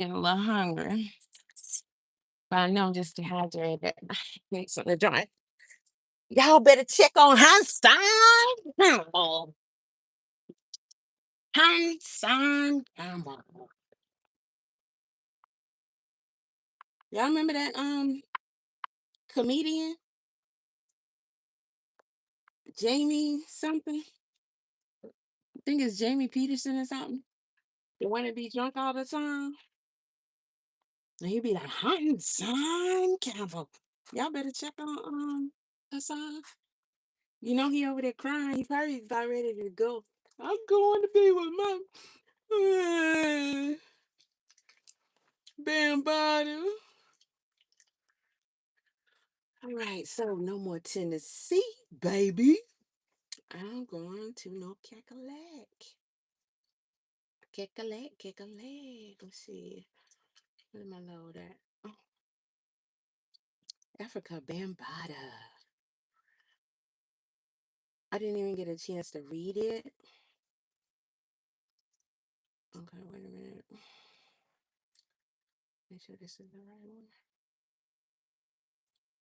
Getting a little hungry. But I know I'm just dehydrated. I need something to drink. Y'all better check on Hassan Campbell. Hassan Campbell. Y'all remember that comedian? Jamie something? I think it's Jamie Peterson or something. The one that be drunk all the time. And he be like, Hassan Campbell. Y'all better check on Hassan. You know he over there crying. He probably about ready to go. I'm going to be with my Bambatta. All right, so no more Tennessee, baby. I'm going to no Cackalack. Cackalack, Cackalack. Let's see. Where am I load at? Oh, Afrika, Bambatta. I didn't even get a chance to read it. Okay, wait a minute. Make sure this is the right one.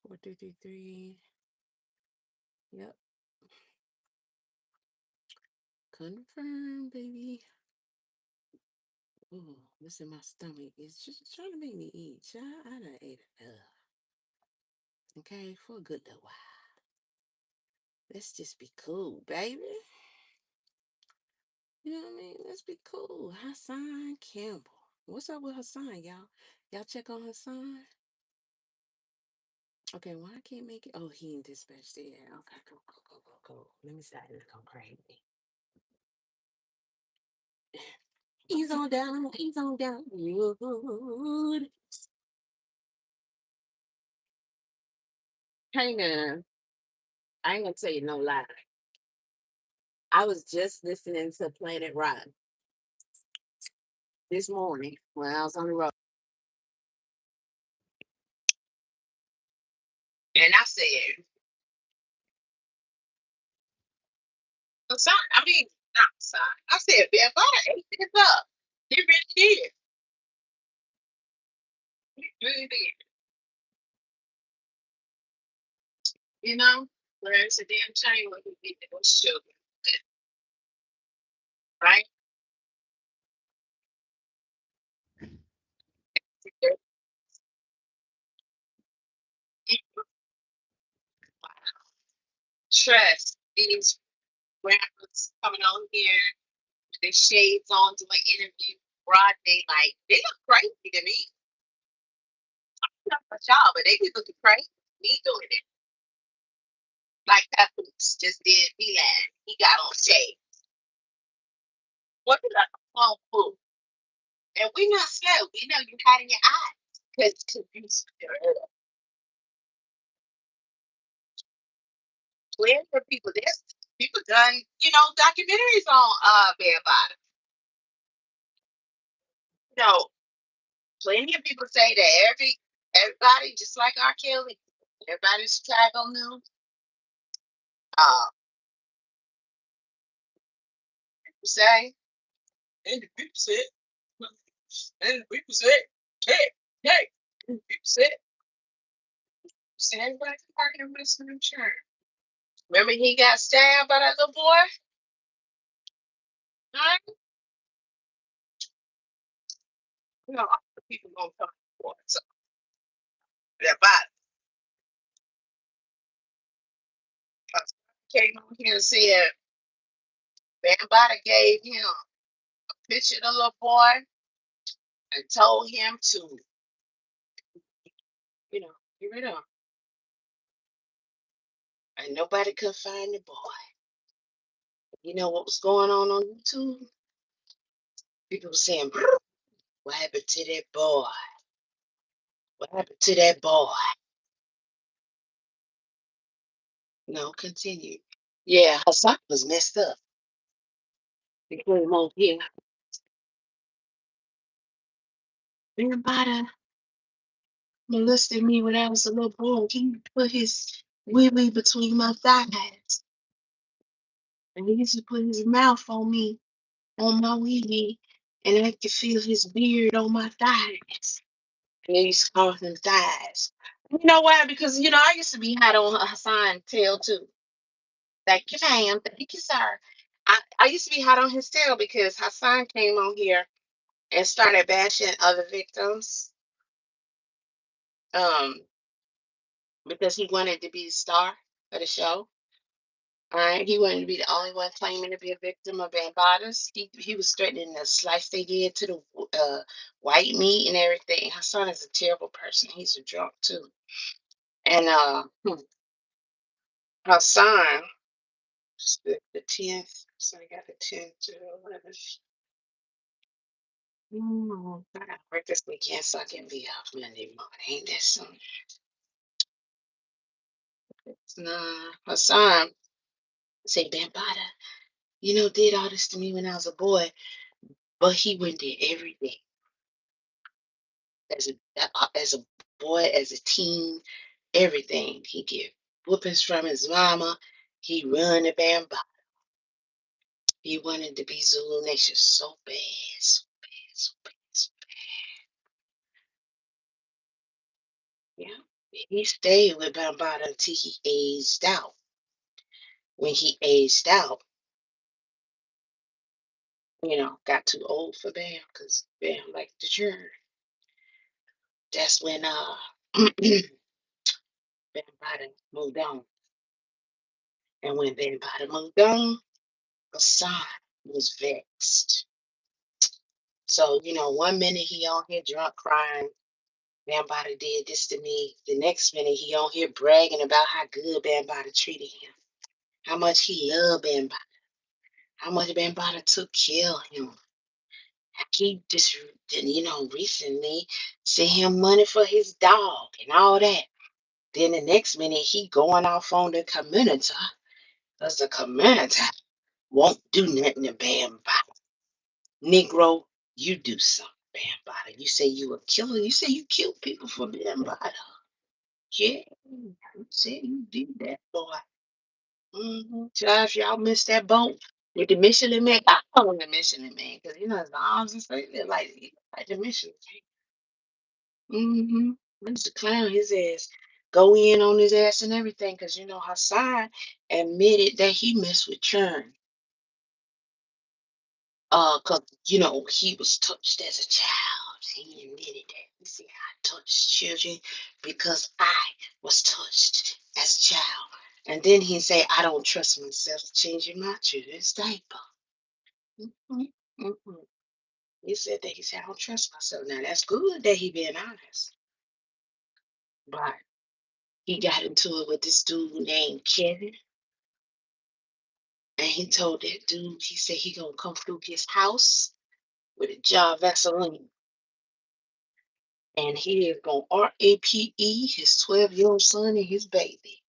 4333. Yep. Confirm, baby. Ooh, what's in my stomach? It's just trying to make me eat. Child, I done ate enough. Okay, for a good little while. Let's just be cool, baby. You know what I mean? Let's be cool. Hassan Campbell. What's up with Hassan, y'all? Y'all check on Hassan? Okay, why I can't make it? Oh, he ain't dispatched it yet. Okay, go. Let me start this go crazy. He's on down. He's on down. Good. Hey, man. I ain't gonna tell you no lie. I was just listening to Planet Rock this morning when I was on the road. And I said, Hassan, I mean, not Hassan. I said, Ben Butter ate this up. He really did. He really did. You know? Where it's a damn shame what he did to those children. Right? Trust these rappers coming on here with their shades on doing interview broad daylight. They look crazy to me. Not for y'all, but they be looking crazy. Me doing it. Like that Boots just did Milan. He got on shade. What did I phone fool? And we not slow. We know you had in your eyes. Because you playing for people. There's people done, documentaries on Bear Bottom. You know, plenty of people say that everybody, just like R. Kelly, everybody in Chicago knew. People say, and the people said, and the people said, hey, and the people said everybody's parking with some insurance. Remember he got stabbed by that little boy? Huh? You know, all the people gonna come for it. So that body came on here and said Bambada gave him a picture of the little boy and told him to, get rid of him. And nobody could find the boy. You know what was going on YouTube? People were saying, what happened to that boy? What happened to that boy? No, continue. Yeah, Hassan was messed up. They put him on here. Everybody molested me when I was a little boy. He put his wee wee between my thighs. And he used to put his mouth on me, on my wee wee. and I could feel his beard on my thighs. And they used to call him thighs. You know why? Because I used to be hot on Hassan's tail too. Thank you, ma'am. Thank you, sir. I used to be hot on his tail because Hassan came on here and started bashing other victims. Um, because he wanted to be the star of the show. All right, he wanted to be the only one claiming to be a victim of Bambattas. He was threatening to slice their head to the white meat and everything. Hassan is a terrible person. He's a drunk too. And Hassan, the 10th. So I got the 10th to 11th. I gotta work this weekend so I can be off Monday morning. Ain't that something? Nah, Hassan say Bambatta, did all this to me when I was a boy, but he went there every day as a boy, as a teen, everything. He get whoopings from his mama. He run the Bambatta. He wanted to be Zulu Nation so bad, so bad, so bad, so bad. Yeah, he stayed with Bambatta until he aged out. When he aged out, got too old for Bam because Bam liked the churn. That's when Bam moved on. And when Bam moved on, Hassan was vexed. So, one minute he on here drunk crying, Bam did this to me. The next minute he on here bragging about how good Bam treated him, how much he loved Bam how much Bam took care of him. He just, recently sent him money for his dog and all that. Then the next minute he going off on the community because the community won't do nothing to Bambatta. Negro, you do something, Bambatta. You say you a killer. You say you killed people for Bambatta. Yeah, you said you did that, boy. Josh, y'all missed that boat with the Michelin man. I call him the Michelin man because his arms and stuff, they're like the Michelin man. I used to clown his ass, go in on his ass and everything because Hassan admitted that he messed with churn. Cause he was touched as a child. He admitted that. He said, I touched children because I was touched as a child. And then he said, I don't trust myself changing my children's diaper. Mhm, mhm. He said that. He said, I don't trust myself. Now that's good that he being honest. But he got into it with this dude named Kevin. And he told that dude, he said he gonna come through his house with a jar of Vaseline. And he is going to RAPE his 12-year-old son and his baby.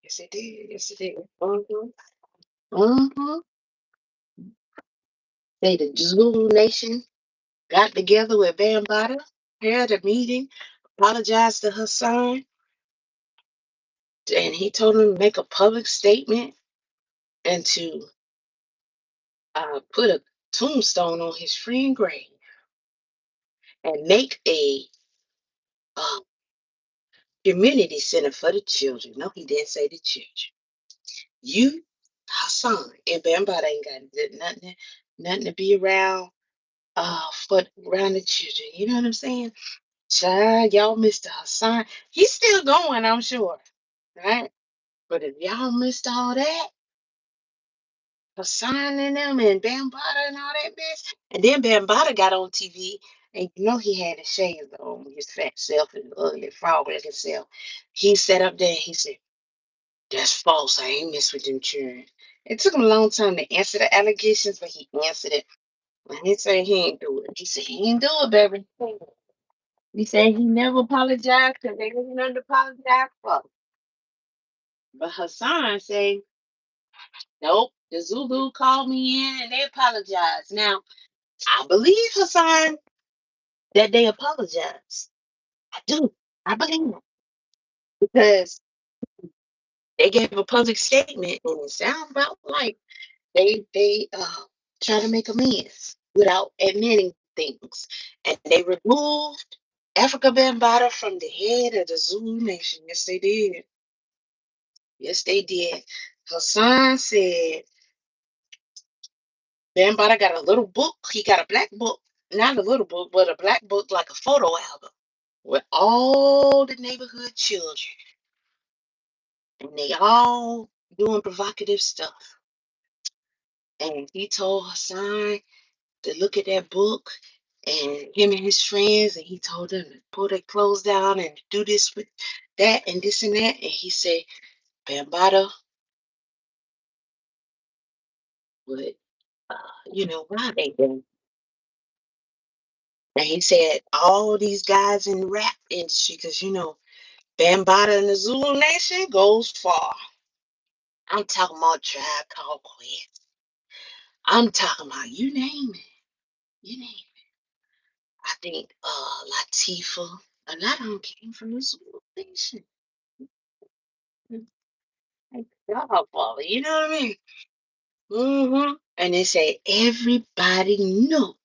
Yes, it did. Yes, it did. Uh-huh. They, the Zulu Nation, got together with Bambatta, had a meeting, apologized to her son, and he told him to make a public statement and to put a tombstone on his friend grave and make a uh, community center for the children. No, he didn't say the children. You, Hassan, and Bambatta ain't got nothing to be around for around the children. You know what I'm saying? Child, y'all Mr. Hassan. He's still going, I'm sure. Right? But if y'all missed all that, Hassan and them and Bambatta and all that mess, and then Bambatta got on TV and he had his shades on his fat self and ugly frog looking self. He sat up there and he said, that's false. I ain't mess with them children. It took him a long time to answer the allegations, but he answered it. And he said he ain't do it. He said he ain't do it, baby. He said he never apologized because they didn't nothing to apologize for. But Hassan said, nope, the Zulu called me in and they apologized. Now, I believe Hassan that they apologized. I do. I believe it because they gave a public statement and it sounds about like they try to make amends. without admitting things. And they removed Africa Bambaataa from the head of the Zulu nation. Yes, they did. Yes, they did. Hassan said Bambaataa got a little book. He got a black book. Not a little book, but a black book like a photo album with all the neighborhood children. And they all doing provocative stuff. And he told Hassan to look at that book and him and his friends, and he told them to pull their clothes down and do this with that and this and that. And he said, Bambaataa would, why they do. And he said, all these guys in the rap industry, because, Bambaataa in the Zulu Nation goes far. I'm talking about Tribe Called Quest. I'm talking about you name it. You name it. I think Latifah, a lot of them came from the Zulu Nation. Like Godfather, you know what I mean? And they say everybody knew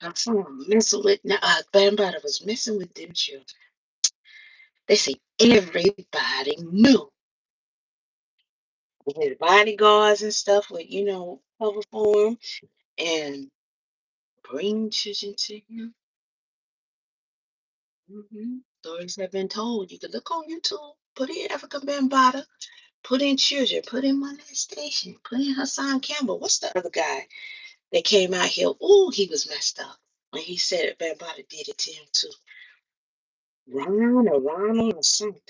how someone messing with Bambaataa was messing with them children. They say everybody knew. His bodyguards and stuff would, cover for him and bring children to him. Stories have been told. You can look on YouTube, put in African Bambaataa, put in children, put in molestation, put in Hassan Campbell. What's the other guy that came out here? Oh, he was messed up. And he said Bambaataa did it to him too. Ronald or something.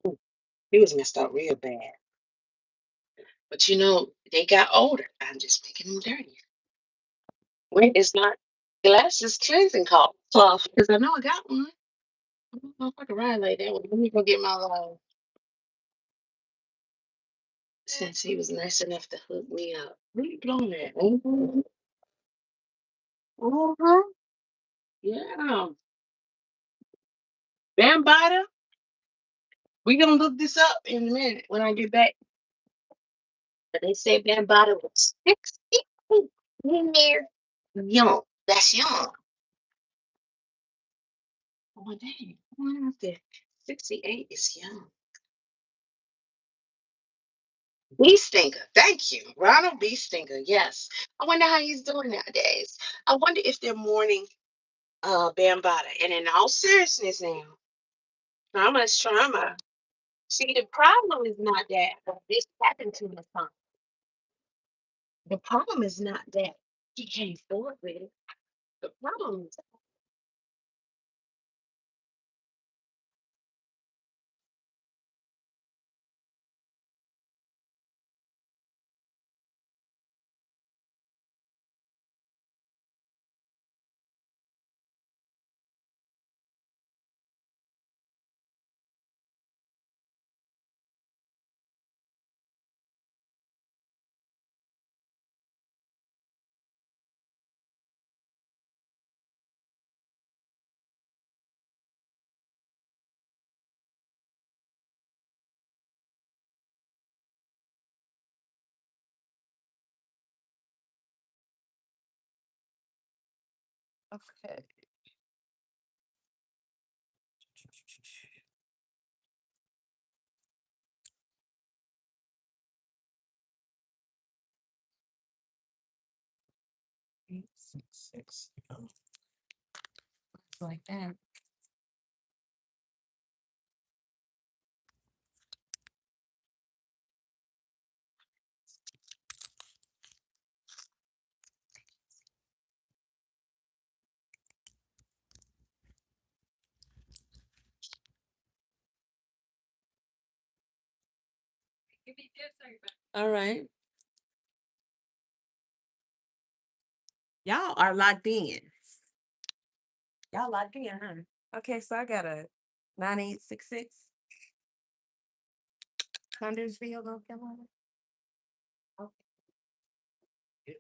Mm, He was messed up real bad. But they got older. I'm just making them dirty. Wait, it's not glasses cleansing cloth because I know I got one. I don't know if I can ride like that one. Let me go get my since he was nice enough to hook me up. Where you blowing at? Uh-huh. Yeah. Bambaataa. We're gonna look this up in a minute when I get back. But they say Bambaataa was 60 years young. That's young. Oh dang. What out there? 68 is young. B Stinker. Thank you. Ronald B. Stinker. Yes. I wonder how he's doing nowadays. I wonder if they're mourning Bambaataa. And in all seriousness now, trauma is trauma. See, the problem is not that this happened to my son. The problem is not that he came forward with it. The problem is, Okay. 866. Oh, it's like that. All right. Y'all are locked in. Y'all locked in, huh? Okay, so I got a 9866 Condorsville, North Carolina. Okay.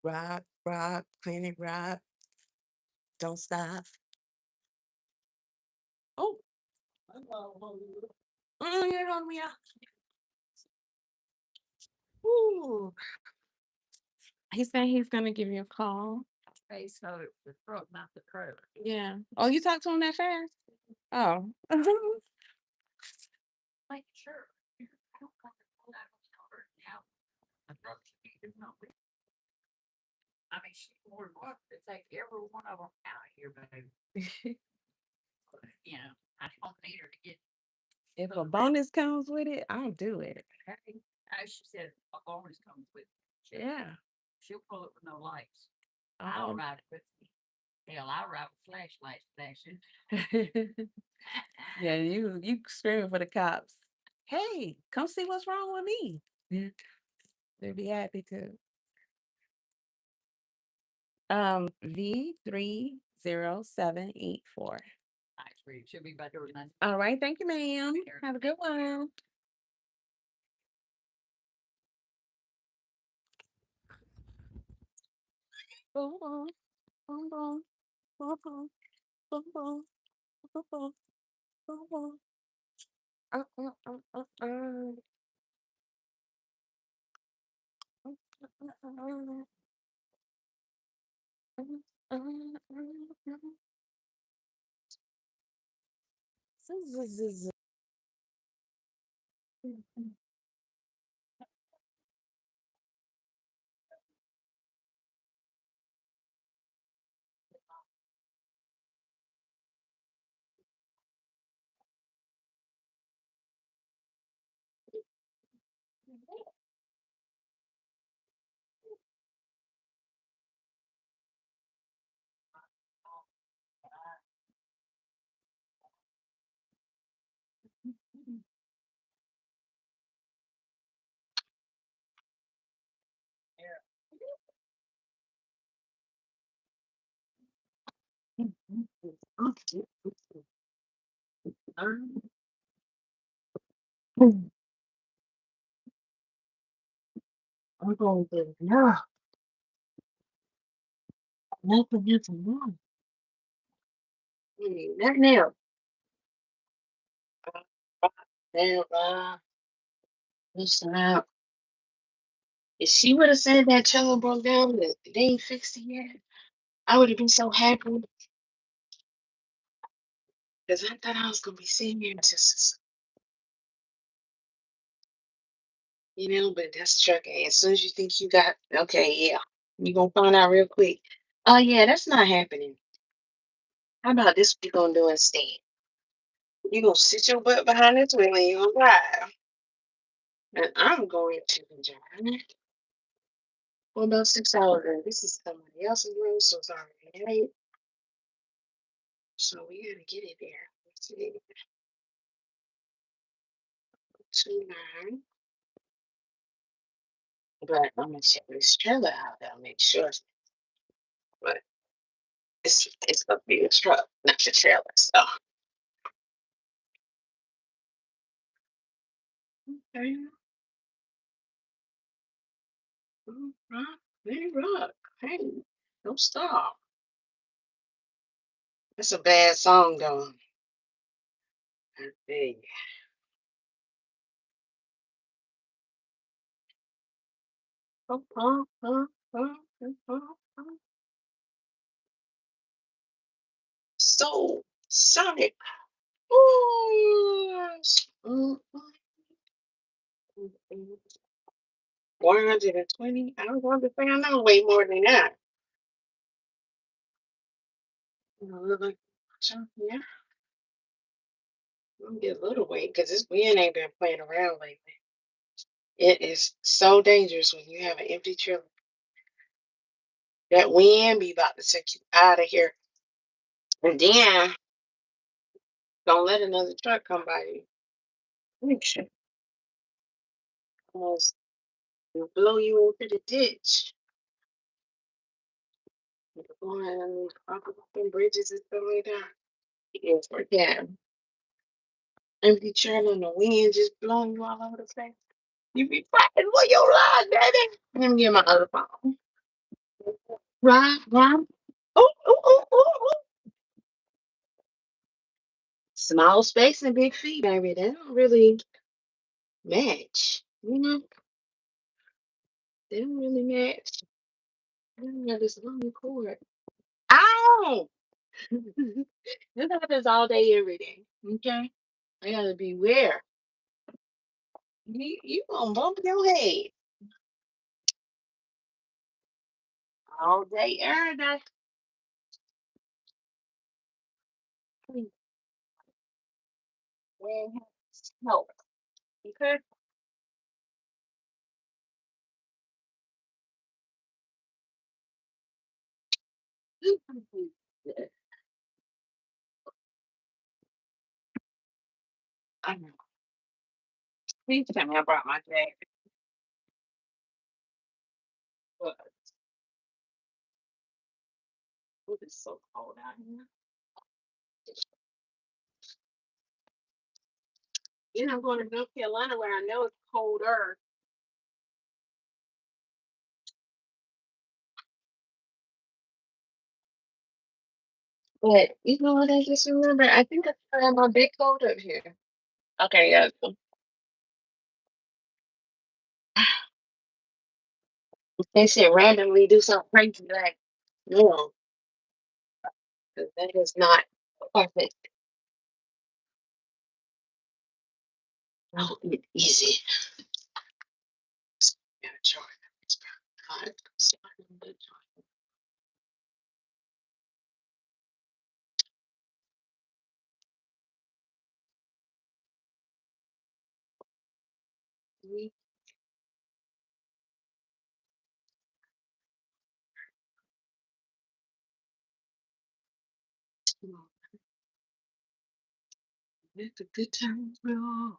Rock, rock, planet rock. Don't stop. Oh, you're on me out. Ooh. He said he's gonna give you a call. Hey, so the truck, not the trailer. Yeah. Oh, you talked to him that fast? Oh. Like, sure. I don't want to pull out of the car now. I thought she needed something. I mean, she more than welcome to take every one of them out here, baby. You know, I don't need her to get. If a bonus comes with it, I'll do it. Hey, as she said, a bonus comes with. Yeah. She'll pull it with no lights. I'll Um, ride it with me. Hell, I'll ride with flashlights flashing. yeah, you screaming for the cops. Hey, come see what's wrong with me. They'd be happy to. V30784. Nice read. She'll be back over 9. All right, thank you, ma'am. Have a good one. Boom, boom, boom, boom, boom, boom, boom, boom, boom, boom, boom, boom. Uh, uh, uh, uh, uh. I'm going to no, nothing is wrong. Nothing else. Listen out. If she would have said that cello broke down, that they ain't fixed it yet, I would have been so happy because I thought I was gonna be sitting here just, but that's trucking. As soon as you think you got, okay, yeah, you're gonna find out real quick. Oh yeah, that's not happening. How about this? What you gonna do instead? You gonna sit your butt behind this wheel and you gonna drive, and I'm going to drive. For about 6 hours, and this is somebody else's room, so it's already late. So we gotta get it there. Let's see. 29. But I'm gonna check this trailer out. I'll make sure. But it's gonna be a truck, not the trailer. So okay. Rock, let it rock. Hey, don't stop. That's a bad song though. I tell you. Oh, oh, oh, oh, oh, oh, oh. So Sonic. Ooh. Mm, 120. I was going to say I know way more than that. Look like, yeah, I'm gonna get a little weight because this wind ain't been playing around lately. It is so dangerous when you have an empty trailer. That wind be about to take you out of here. And then don't let another truck come by you. Make sure almost will blow you into the ditch. You're going on these fucking bridges and stuff like that. Yes, for that. Empty trailer and the wind just blowing you all over the place. You be fighting for your life, baby. Let me get my other phone. Rob, Rob. Oh, oh, oh, oh, oh. Small space and big feet, baby. They don't really match. You know, they don't really match. I don't have this long cord. Ow! This happens all day, every day. Okay? I gotta beware. You gonna bump your head all day, every day. When help. Okay? I know. Please tell me I brought my jacket. But it is so cold out here. You know, I'm going to North Carolina where I know it's colder. But you know what? I just remember. I think I have my big coat up here. Okay, yeah. They said randomly do something crazy like no, 'cause that is not perfect. No, it's easy. Yeah, try that. It's probably not. So I'm gonna try it. Let the good times roll.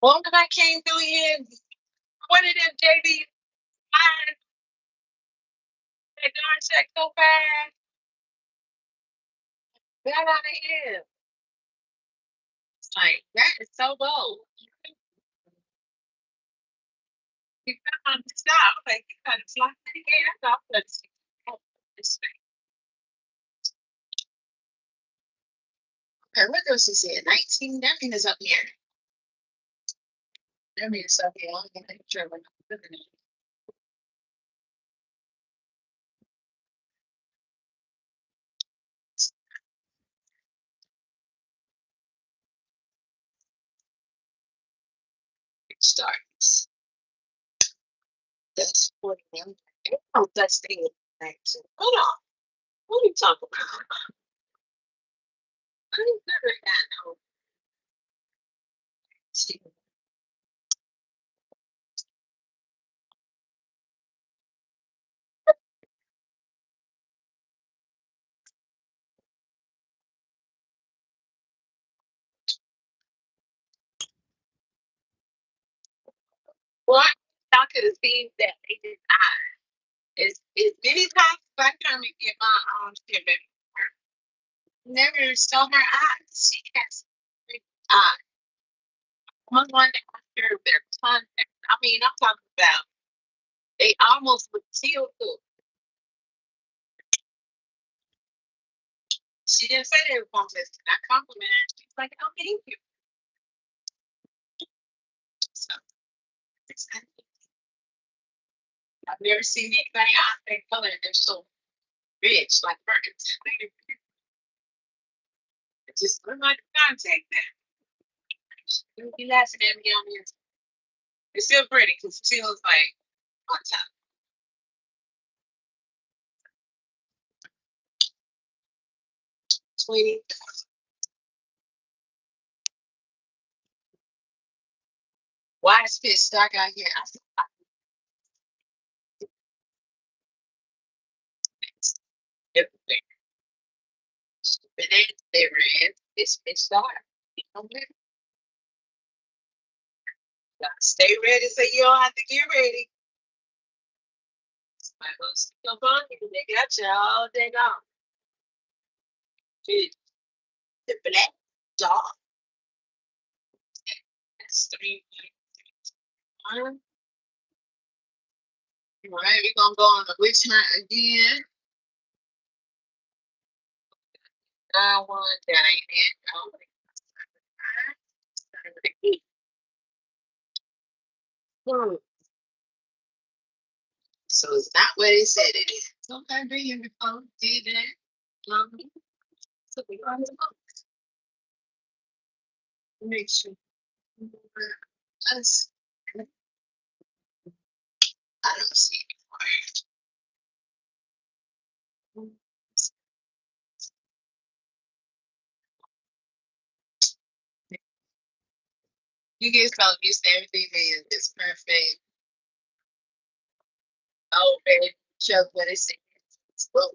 Well, when I came through here, one of them JB lines that darn check so fast, got out of here. It's like that is so bold. You got to stop. Like you got to fly to the gate. I thought that's this thing. Okay, what else is here? 19. That means it's up here. That means it's up here. I'm gonna make sure we're not looking at it. It starts. That's 41. Oh, that's the next. Hold on. What are you talking about? I didn't never had no. See. Well, I could have seen that they did not. As many times as I come and get my shit baby. Never saw her eyes. She has big eyes. One after their contact. I mean, I'm talking about they almost would teal through. She didn't say they were compliments. I complimented her. She's like, oh, thank you. So I've never seen anybody out their color and they're so rich, like Perkins. Just look like contact that. You'll be laughing at me on here. It's still pretty because it feels like on top. Sweetie. Why is Fish stuck out here? I said, everything. But then they ran. It's Fish Star. Okay. Stay ready so you don't have to get ready. My host's still on you. They got you all day long. Dude, the black dog. All right, we're gonna go on the witch hunt again. One that ain't it. Oh, so it's not what it said it is. Okay, bring your phone, did that. So we got to make sure. Us, I don't see it. You get so used to everything being this perfect. Oh, baby, show what it says. Well,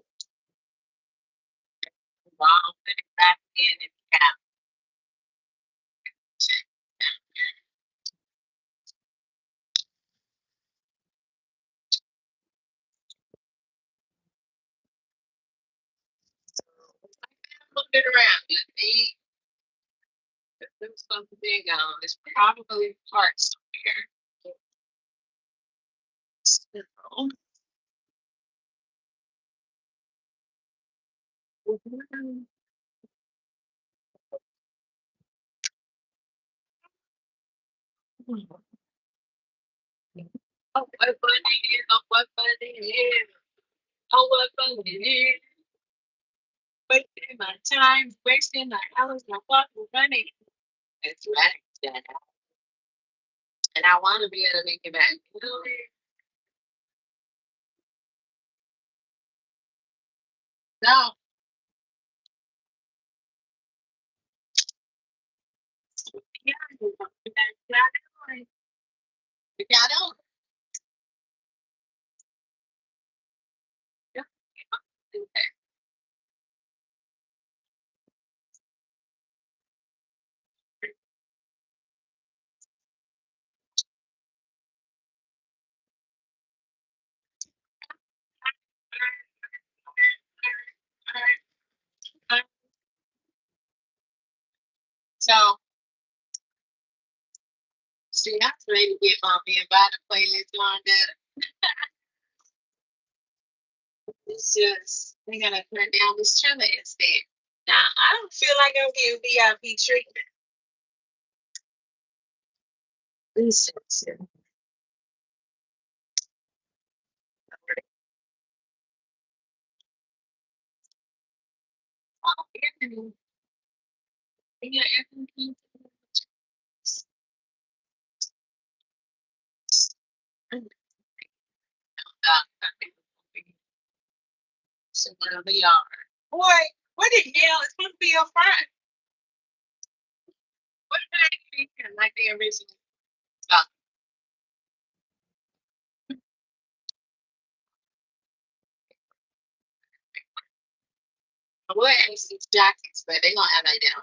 wrong, put it back in and out. Check. Look it around. There's something big on. It's probably parts here. So, oh, what fun it is! Oh, what fun it is! Oh, what fun it is! Wasting my time, wasting my hours, my fucking money. It's right, Dad. And I want to be able to make it back. You know? No. Yeah, you got out. Yeah. So, see, I'm ready to get my being by the playlist on that. It's just, we're going to turn down this trailer instead. Now, I don't feel like I'm getting VIP treatment. Listen. Oh, Anthony. Yeah, Anthony. So whatever y'all are. Boy, what the hell? It's supposed to be up front. What did I be here like they originally thought? I would ask these jackets, but they're gonna have that down.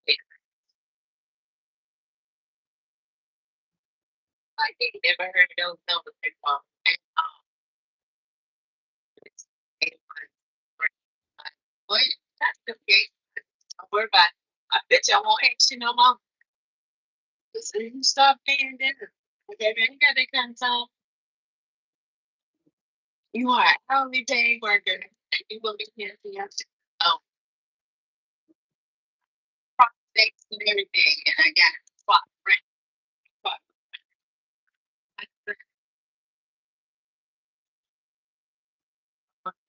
Yeah, I think never heard of those numbers before. What? That's okay. Don't worry about it. I bet you I won't ask you no more. Because you stop paying dinner. Okay, man, you got that kind of time. You are an hourly paid worker. You will be here for your oh, steaks and everything. And I got spot rent. Spot rent.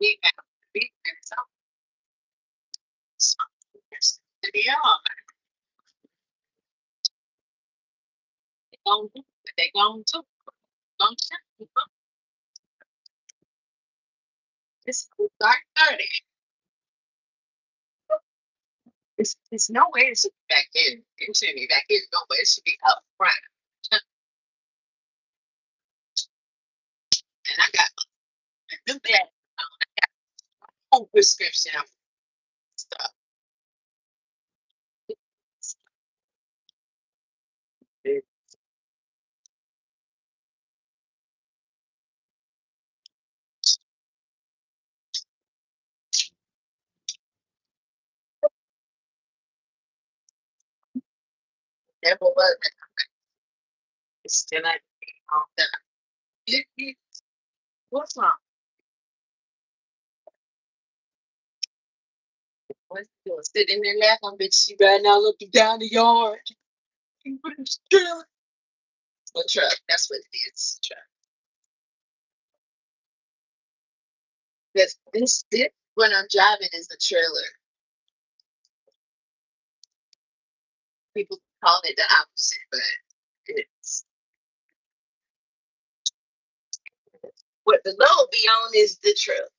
Big house. Big house. So, yeah, they gonna do what they gonna do. Gonna check. It's dark 30. It's nowhere it should be back in. It shouldn't be back in nowhere. It should be up front. And I got do that whole prescription of stuff. Never was. It's still like all that. What's wrong? What's doing? Sitting in there laughing, bitch. She riding all up and down the yard. Trailer. A truck. That's what it is. Truck. This when I'm driving is a trailer. People call it the opposite, but it's what the load be on is the truck.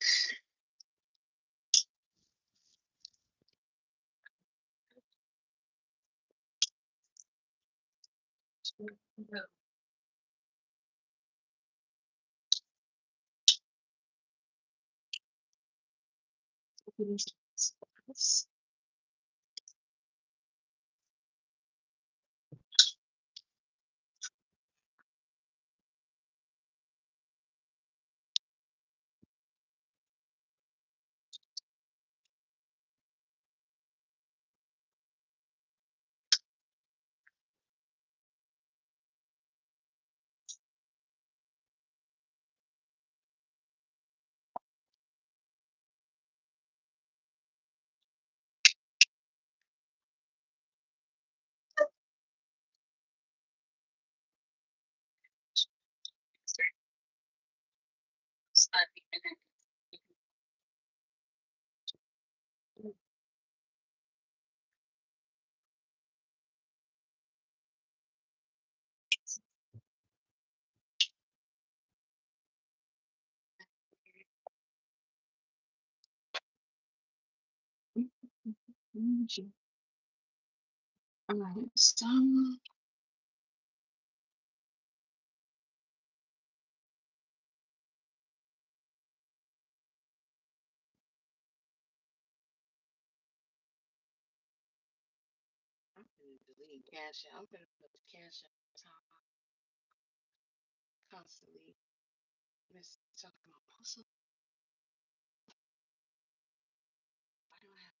All right, so I'm gonna delete Cash. I'm gonna put the Cash constantly. Miss talking about puzzle. Why do I have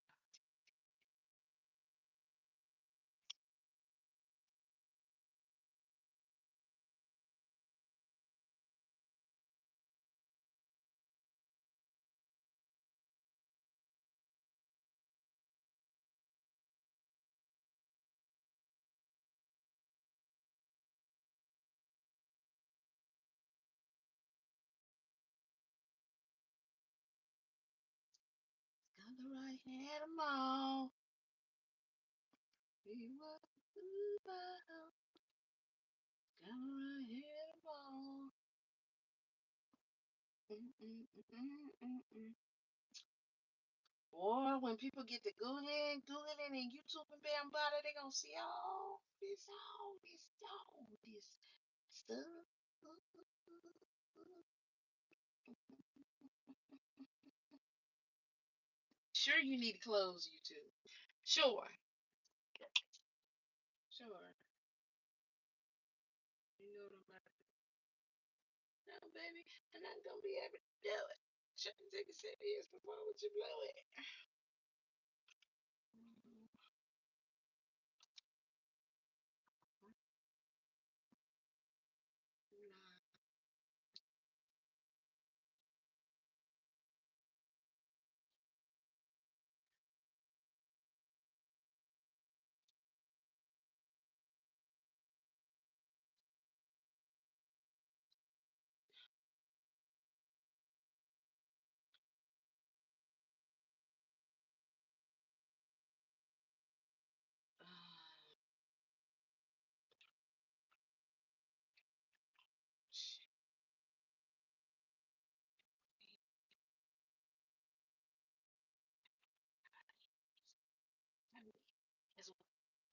got the right hand them all? We were got the right hand them all. Or when people get to Googling and YouTube and Bambatta, they gonna see all this stuff. Sure, you need to close YouTube. Sure, sure. You know what I'm about to do. No, baby, I'm not gonna be able to do it. Shut the take a 7 years before would you blow it?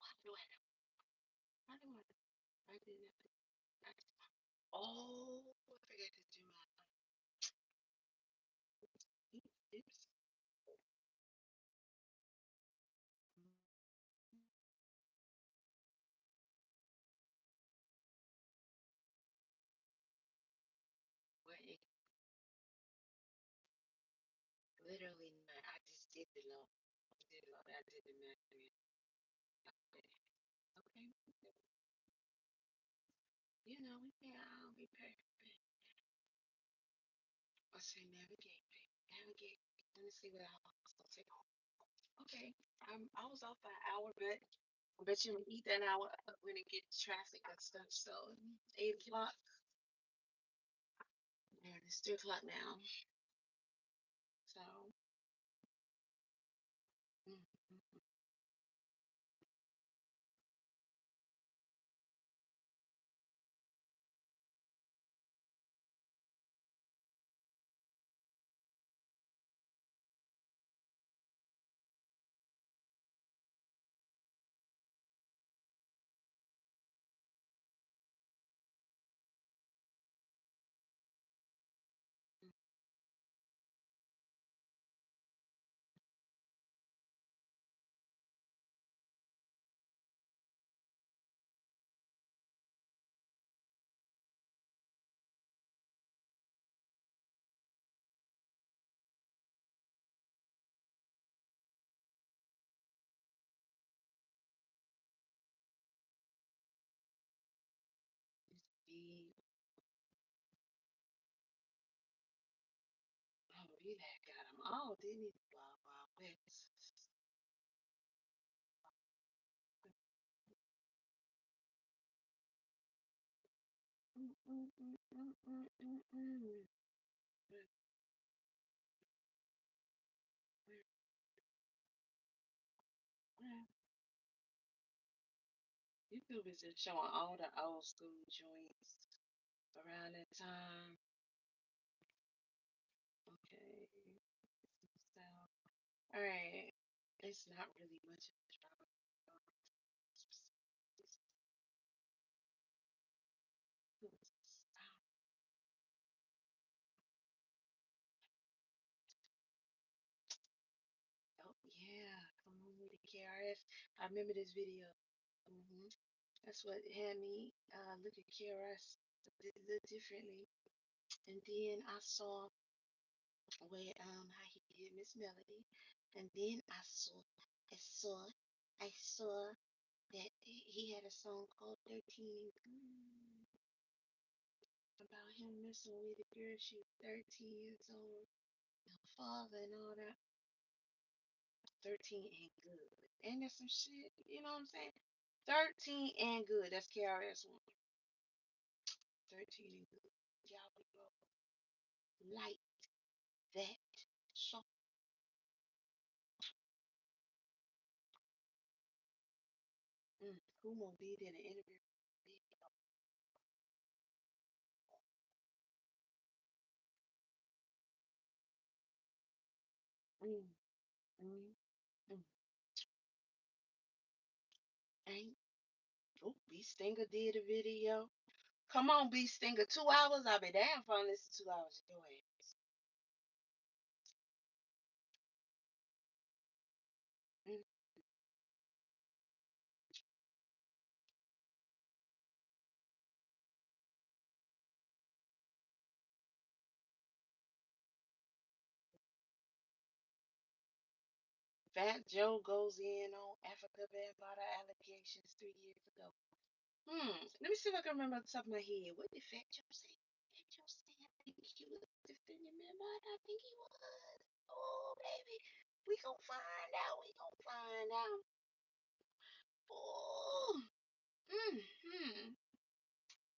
Why do I know? Why do I know? I didn't have to. Oh, I forgot to do my oops. Wait, literally not. I just did the law. I did the law. I did the math. Okay. Okay. we can't all be perfect. I say navigate, baby. Navigate. Let me see what I was gonna take home. Okay. I was off by an hour, but I bet you I'm gonna eat that hour up when it gets traffic and stuff. So 8 o'clock. And it's 3 o'clock now. So mm, mm, mm. Be oh, he had got them all, didn't he? Wow, wow, West. Mm, mm, mm, mm, mm, mm, mm. Where- where- where- YouTube is just showing all the old school joints around that time. Okay. So, all right. It's not really much of a drama. Oh, yeah. Come on with the KRS. I remember this video. That's what had me look at KRS a little differently. And then I saw where how he did Miss Melody. And then I saw, I saw that he had a song called 13 about him messing with a girl. She was 13 years old, her father and all that. 13 and good. Ain't that some shit? You know what I'm saying? 13 and good. That's KRS One. 13 and good. Y'all we go. Like that. So who gonna be there in the interview? Mm, mm, mm. Ain't oh, B Stinger did a video. Come on, B Stinger. 2 hours. I'll be damn if I listen 2 hours to your ass. Mm. Fat Joe goes in on Afrika Bambaataa allegations 3 years ago. Let me see if I can remember off the top of my head. What did Fat Joe say? Fat Joe said I think he was defending Bambaataa. I think he was. Oh, baby. We gonna find out. We gonna find out. Oh. Mm-hmm.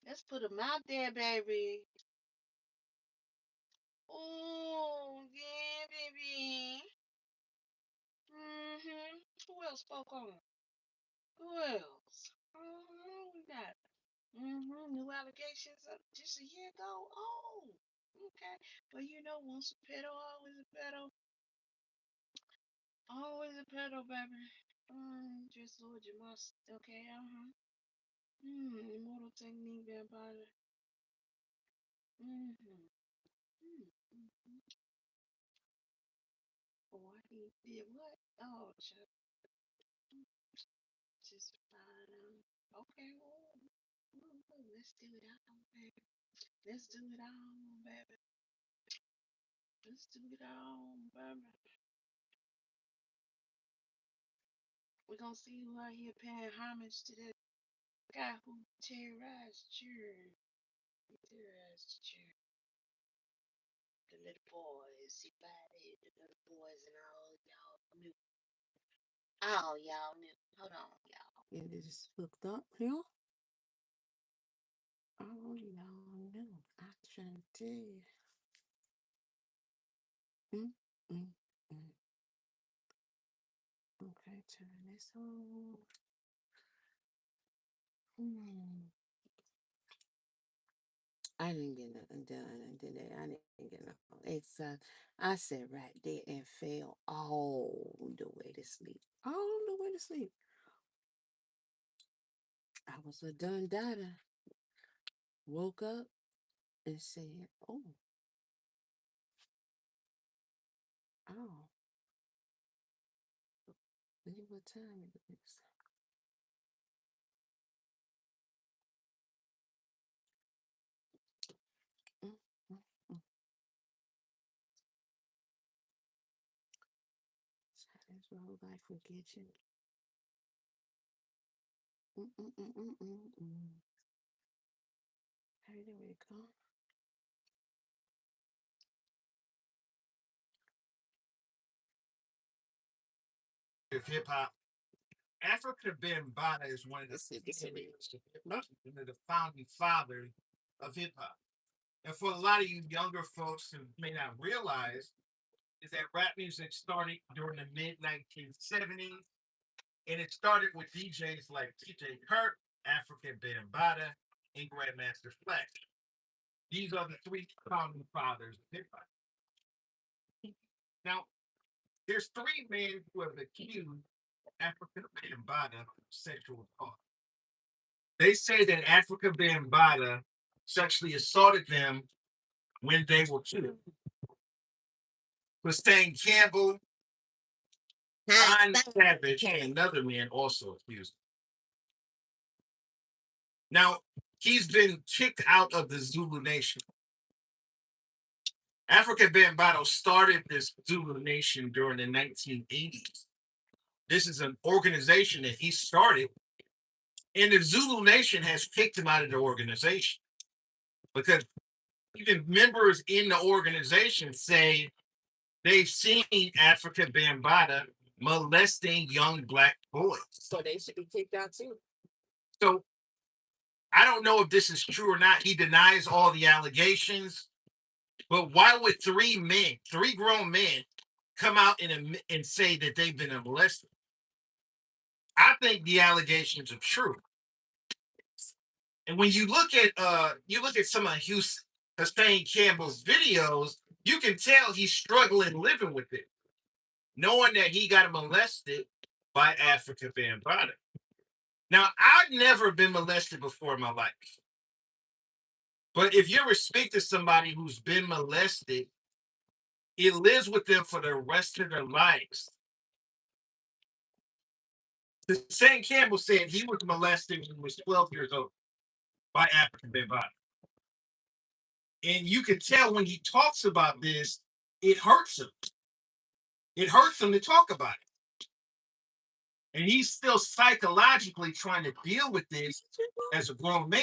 Let's put him out there, baby. Oh, yeah, baby. Mm-hmm. Who else spoke on it? Who else? We got new allegations just a year ago. Oh, okay. But once a pedo, always a pedo. Always a pedo, baby. Just Lord you must. Okay, Immortal technique vampire. Mm-hmm. Mm-hmm. Oh, he did what? Oh, just fine. Okay, well, let's do it all, baby. Let's do it all, baby. Let's do it all, baby. We're gonna see who out here paying homage to this. Guy who terrorized children. He terrorized the children. The little boys. He bodied the little boys and all y'all knew. All y'all knew. Hold on, y'all. And they just hooked up here. Oh, y'all know. I trying to tell you. Mm, mm, mm. Okay, turn this on. I didn't get nothing done today. I didn't get nothing exercise. I sat right there and fell all the way to sleep. All the way to sleep. I was a done data. Woke up and said, "Oh, oh, look at what time it is." Mm, mm, mm. This road life will get you. Mm, mm, mm, mm, mm, mm. Hey, there we go. Of hip hop, Africa Bambaataa is one of the one of the founding fathers of hip hop. And for a lot of you younger folks who may not realize, is that rap music started during the mid 1970s, and it started with DJs like TJ Kirk, Africa Bambaataa, and Grandmaster Flash. These are the three founding fathers of hip hop. Now, there's three men who have accused Africa Bambaataa of sexual assault. They say that Africa Bambaataa sexually assaulted them when they were two. Hussein Campbell, Ron Savage, and another man also accused. Now, he's been kicked out of the Zulu Nation. Africa Bambaataa started this Zulu Nation during the 1980s. This is an organization that he started, and the Zulu Nation has kicked him out of the organization because even members in the organization say they've seen Africa Bambaataa molesting young black boys. So they should be kicked out too. So I don't know if this is true or not. He denies all the allegations. But why would three grown men, come out and say that they've been molested? I think the allegations are true. And when you look at some of Hussein Campbell's videos, you can tell he's struggling living with it, knowing that he got molested by Africa Bambaataa. Now, I've never been molested before in my life. But if you ever speak to somebody who's been molested, it lives with them for the rest of their lives. Hussein Campbell said he was molested when he was 12 years old by Africa Bambaataa. And you can tell when he talks about this, it hurts him. It hurts him to talk about it. And he's still psychologically trying to deal with this as a grown man.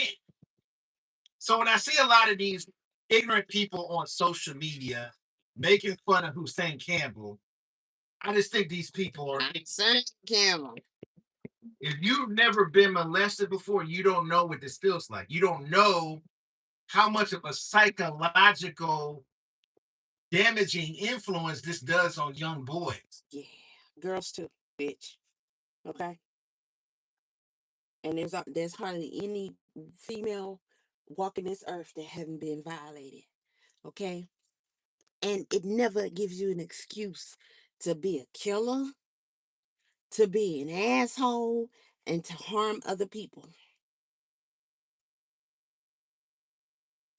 So when I see a lot of these ignorant people on social media making fun of Hussein Campbell, I just think these people are Hussein Campbell. If you've never been molested before, you don't know what this feels like. You don't know how much of a psychological damaging influence this does on young boys. Yeah, girls too, bitch. Okay. And there's hardly any female walking this earth that haven't been violated. Okay. And it never gives you an excuse to be a killer, to be an asshole, and to harm other people.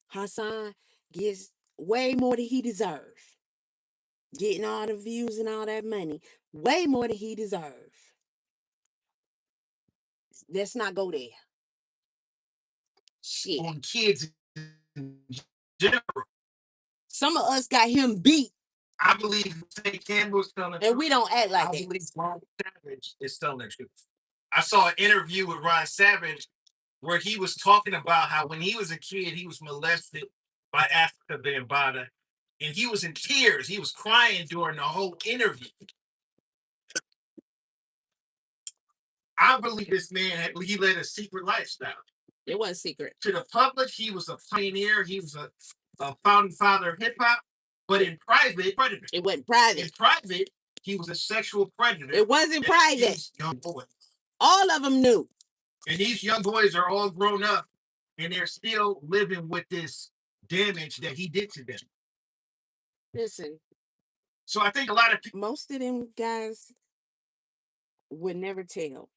Hassan gets way more than he deserves. Getting all the views and all that money, way more than he deserves. Let's not go there. Shit. On kids in general. Some of us got him beat. I believe St. Campbell's telling the truth. And we don't act like I that. believe Ron Savage is telling the truth. I saw an interview with Ron Savage where he was talking about how when he was a kid, he was molested by Afrika Bambaataa, and he was in tears. He was crying during the whole interview. I believe this man he led a secret lifestyle. It wasn't secret. To the public, he was a pioneer. He was a founding father of hip hop. But in private, predator. It wasn't private. In private, he was a sexual predator. It wasn't private. Young boys. All of them knew. And these young boys are all grown up, and they're still living with this damage that he did to them. Listen. So I think a lot of people, most of them guys would never tell.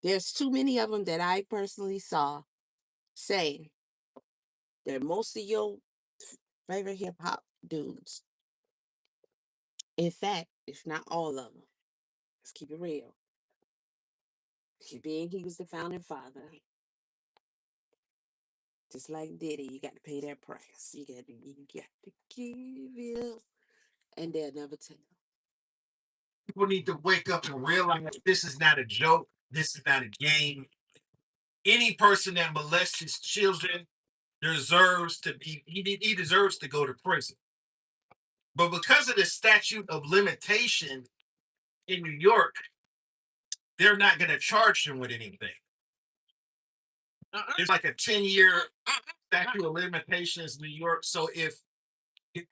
There's too many of them that I personally saw say that most of your favorite hip hop dudes, in fact, if not all of them, let's keep it real. Being he was the founding father, just like Diddy, you got to pay that price. You got to give it, and they'll never tell. People need to wake up and realize this is not a joke. This is not a game. Any person that molests his children deserves to be, he deserves to go to prison. But because of the statute of limitation in New York, they're not going to charge him with anything. There's like a 10-year statute of limitations in New York. So if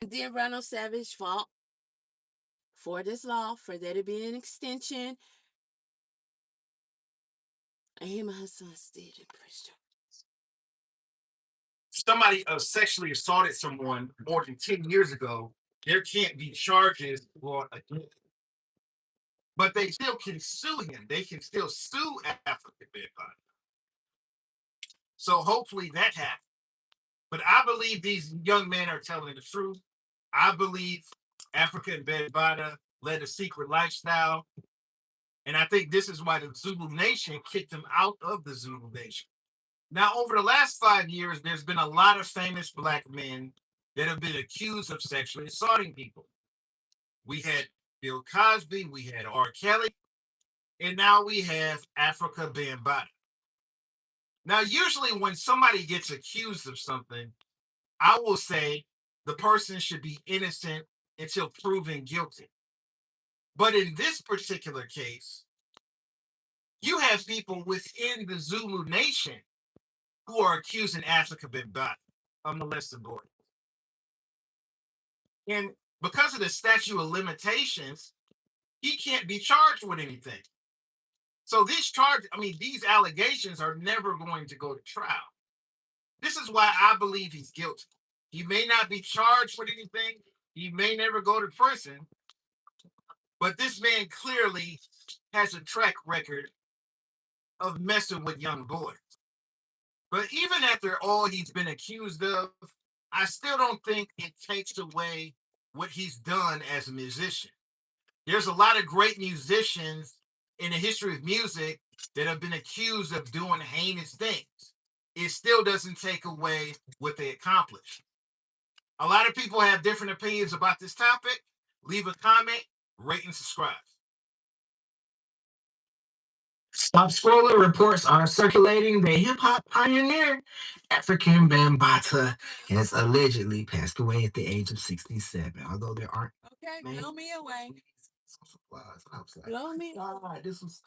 did Ronald Savage fought for this law, for there to be an extension, and him and Hassan stayed in prison. Somebody sexually assaulted someone more than 10 years ago, there can't be charges for again. But they still can sue him. They can still sue Afrika Bambaataa. So hopefully that happens. But I believe these young men are telling the truth. I believe Afrika Bambaataa led a secret lifestyle. And I think this is why the Zulu Nation kicked him out of the Zulu Nation. Now, over the last 5 years, there's been a lot of famous Black men that have been accused of sexually assaulting people. We had Bill Cosby, we had R. Kelly, and now we have Afrika Bambaataa. Now, usually when somebody gets accused of something, I will say the person should be innocent until proven guilty. But in this particular case, you have people within the Zulu Nation who are accusing Afrika Bambaataa of molesting boys. And because of the statute of limitations, he can't be charged with anything. So these allegations are never going to go to trial. This is why I believe he's guilty. He may not be charged with anything. He may never go to prison. But this man clearly has a track record of messing with young boys. But even after all he's been accused of, I still don't think it takes away what he's done as a musician. There's a lot of great musicians in the history of music that have been accused of doing heinous things. It still doesn't take away what they accomplished. A lot of people have different opinions about this topic. Leave a comment, rate, and subscribe. Stop scrolling. Reports are circulating. The hip-hop pioneer Afrika Bambaataa has allegedly passed away at the age of 67. Although there aren't. Okay, blow me away. Some supplies. I was like, blow me. All right, this was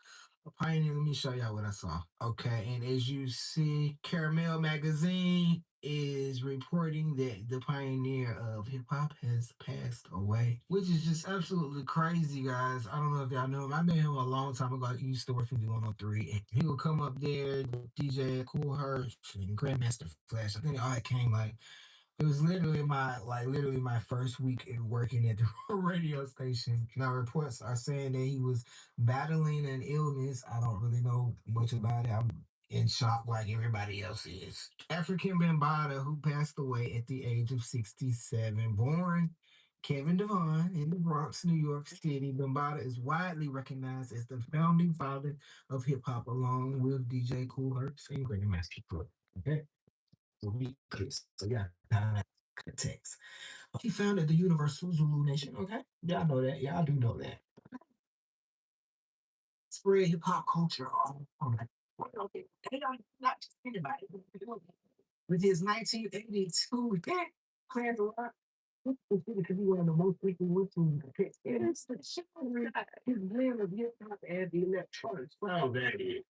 a pioneer. Let me show y'all what I saw. Okay, and as you see, Caramel Magazine is reporting that the pioneer of hip hop has passed away, which is just absolutely crazy, guys. I don't know if y'all know him. I met him a long time ago. He used to work for the 103, and he would come up there, DJ Cool Herc and Grandmaster Flash. I think it all came like. It was literally my first week in working at the radio station. Now reports are saying that he was battling an illness. I don't really know much about it. I'm in shock like everybody else is. Afrika Bambaataa, who passed away at the age of 67, born Kevin Devon in the Bronx, New York City. Bambaataa is widely recognized as the founding father of hip hop, along with DJ Cool Herc and Grandmaster Flash. Okay. So yeah, context. He founded the Universal Zulu Nation. Okay, y'all know that. Y'all do know that. Spread hip hop culture all over. They don't not just anybody. With his 1982 that cleared a lot. It's because he one of the most frequent listeners to pick. It's the show. His man of hip hop and the electronic sound that is.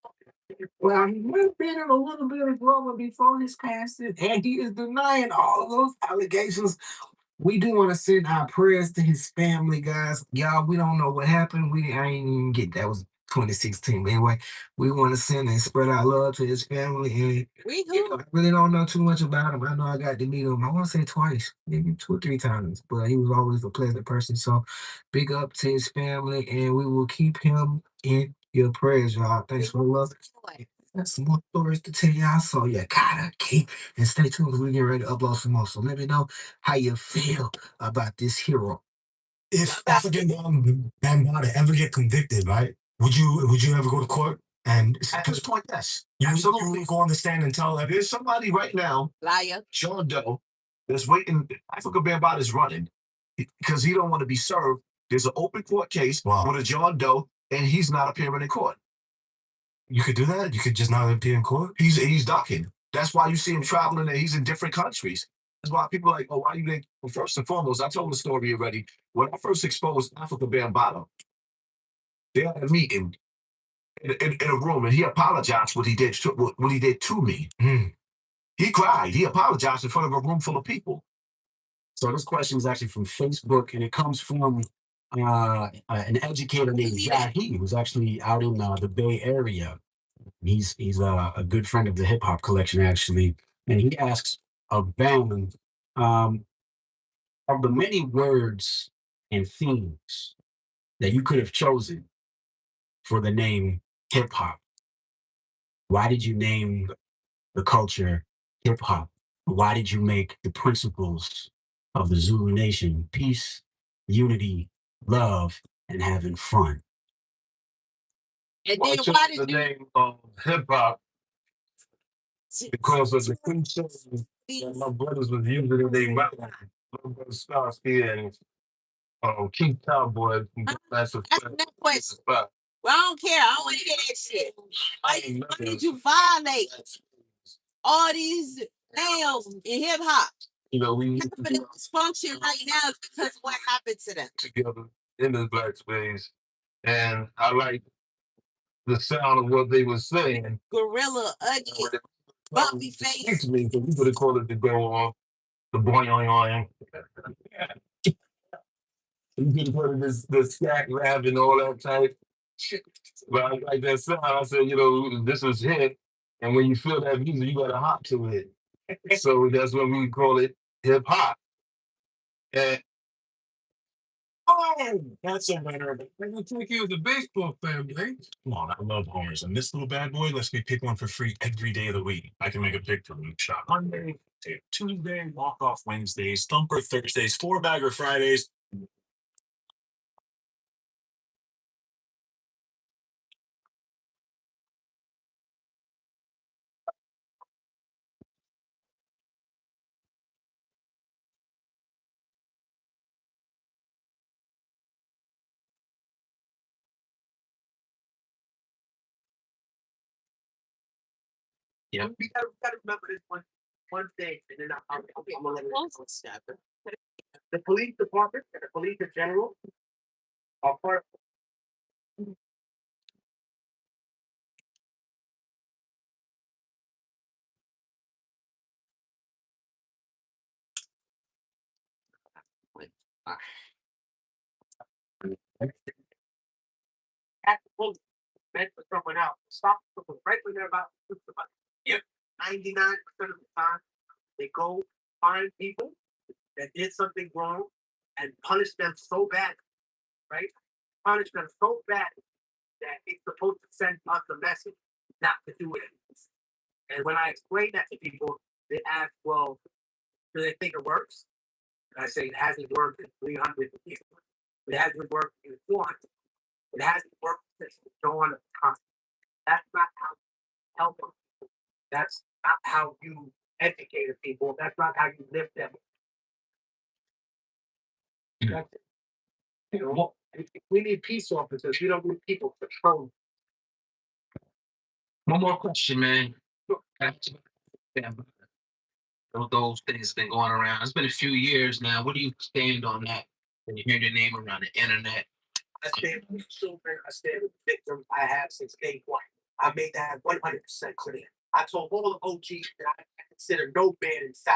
Well, he might have been in a little bit of trouble before his passing, and he is denying all of those allegations. We do want to send our prayers to his family, guys. Y'all, we don't know what happened. I ain't even get that was 2016. But anyway, we want to send and spread our love to his family. And I really don't know too much about him. I know I got to meet him, I want to say twice, maybe 2 or 3 times, but he was always a pleasant person. So big up to his family, and we will keep him in your prayers, y'all. Thanks for the love. Got some more stories to tell y'all, so you gotta keep and stay tuned because we get ready to upload some more. So let me know how you feel about this hero. If African Bambatta ever get convicted, right? Would you ever go to court? And at this point, yes. You would go on the stand and tell like there's somebody right now, liar, John Doe, that's waiting. Africa Bambatta is running because he don't want to be served. There's an open court case with a John Doe, and he's not appearing in court. You could do that. You could just not appear in court. He's ducking. That's why you see him traveling, and he's in different countries. That's why people are like, oh, why you think? Well, first and foremost, I told the story already. When I first exposed Africa Bambaataa, they had a meeting in a room, and he apologized what he did to me. He cried. He apologized in front of a room full of people. So this question is actually from Facebook, and it comes from an educator named Jahi, who's actually out in the Bay Area. He's a good friend of the hip hop collection actually, and he asks of Bam, um, of the many words and themes that you could have chosen for the name hip hop, why did you name the culture hip hop? Why did you make the principles of the Zulu Nation peace, unity, love, and having fun? And then why did the name of hip hop because of the cliches that my brothers was using in their mouth. My brother Starsky and King Cowboy. That's a question. Well, I don't care. I don't want to hear that shit. Why did you violate all these nails in hip hop? You know, we for the dysfunction right now because of what happened to them. Together in the black space. And I like the sound of what they were saying. Gorilla, ugly, bumpy face. Excuse me, because we would have called it the go on, the boing. You could have put the stack rap and all that type. But I like that sound. I said, this was hip. And when you feel that music, you got to hop to it. So that's when we call it hip hop. And oh, that's a winner. I'm going to take you as a baseball fan, right? Come on, I love homers. And this little bad boy lets me pick one for free every day of the week. I can make a pick for Luke Shot Monday, Tuesday, walk off Wednesdays, thumper Thursdays, four bagger Fridays. Yeah, we gotta remember this one thing, and then I'm gonna let it step. The police department and the police in general are part. At the police meant for someone else. Stop someone right when they're about to push the button. Yep. 99% of the time, they go find people that did something wrong and punish them so bad, right? Punish them so bad that it's supposed to send us a message not to do it. And when I explain that to people, they ask, well, do they think it works? And I say it hasn't worked in 300 years. It hasn't worked in 400. It hasn't worked since the dawn of time. That's not how you help them. That's not how you educate people. That's not how you lift them. That's it. We need peace officers. We don't need people patrolling. One more question, man. Back to Bambatta. Those things been going around. It's been a few years now. What do you stand on that when you hear your name around the internet? I stand with the children. I stand with the victims. I have since day one. I made that 100% clear. I told all the OGs that I consider no man inside.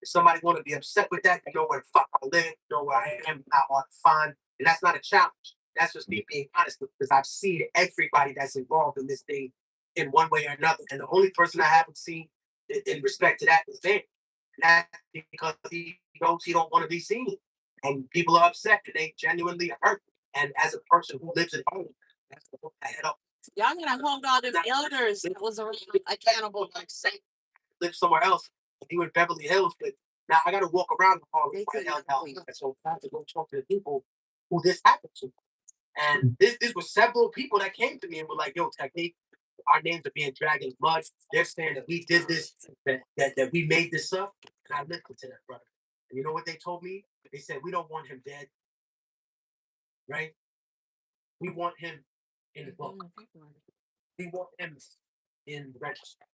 If somebody want to be upset with that, you know where the fuck I live, you know where I am, how I find, and that's not a challenge. That's just me being honest because I've seen everybody that's involved in this thing in one way or another. And the only person I haven't seen in respect to that is them. And that's because he knows he don't want to be seen. And people are upset and they genuinely hurt. And as a person who lives at home, that's the book I head up. Y'all gotta hold all them elders that was around accountable, like say. Live somewhere else. You in Beverly Hills, but now I got to walk around the hall. So I have to go talk to the people who this happened to. And this was several people that came to me and were like, "Yo, Technique, our names are being dragged in mud. They're saying that we did this, that we made this up." And I listened to that, brother. And you know what they told me? They said, "We don't want him dead, right? We want him in the book. We want him in the register.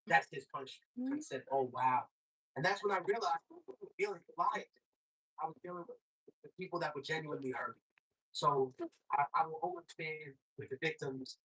That's his punishment." I said, "Oh wow." And that's when I realized I was dealing with liars. I was dealing with the people that were genuinely hurt. So I will always stand with the victims.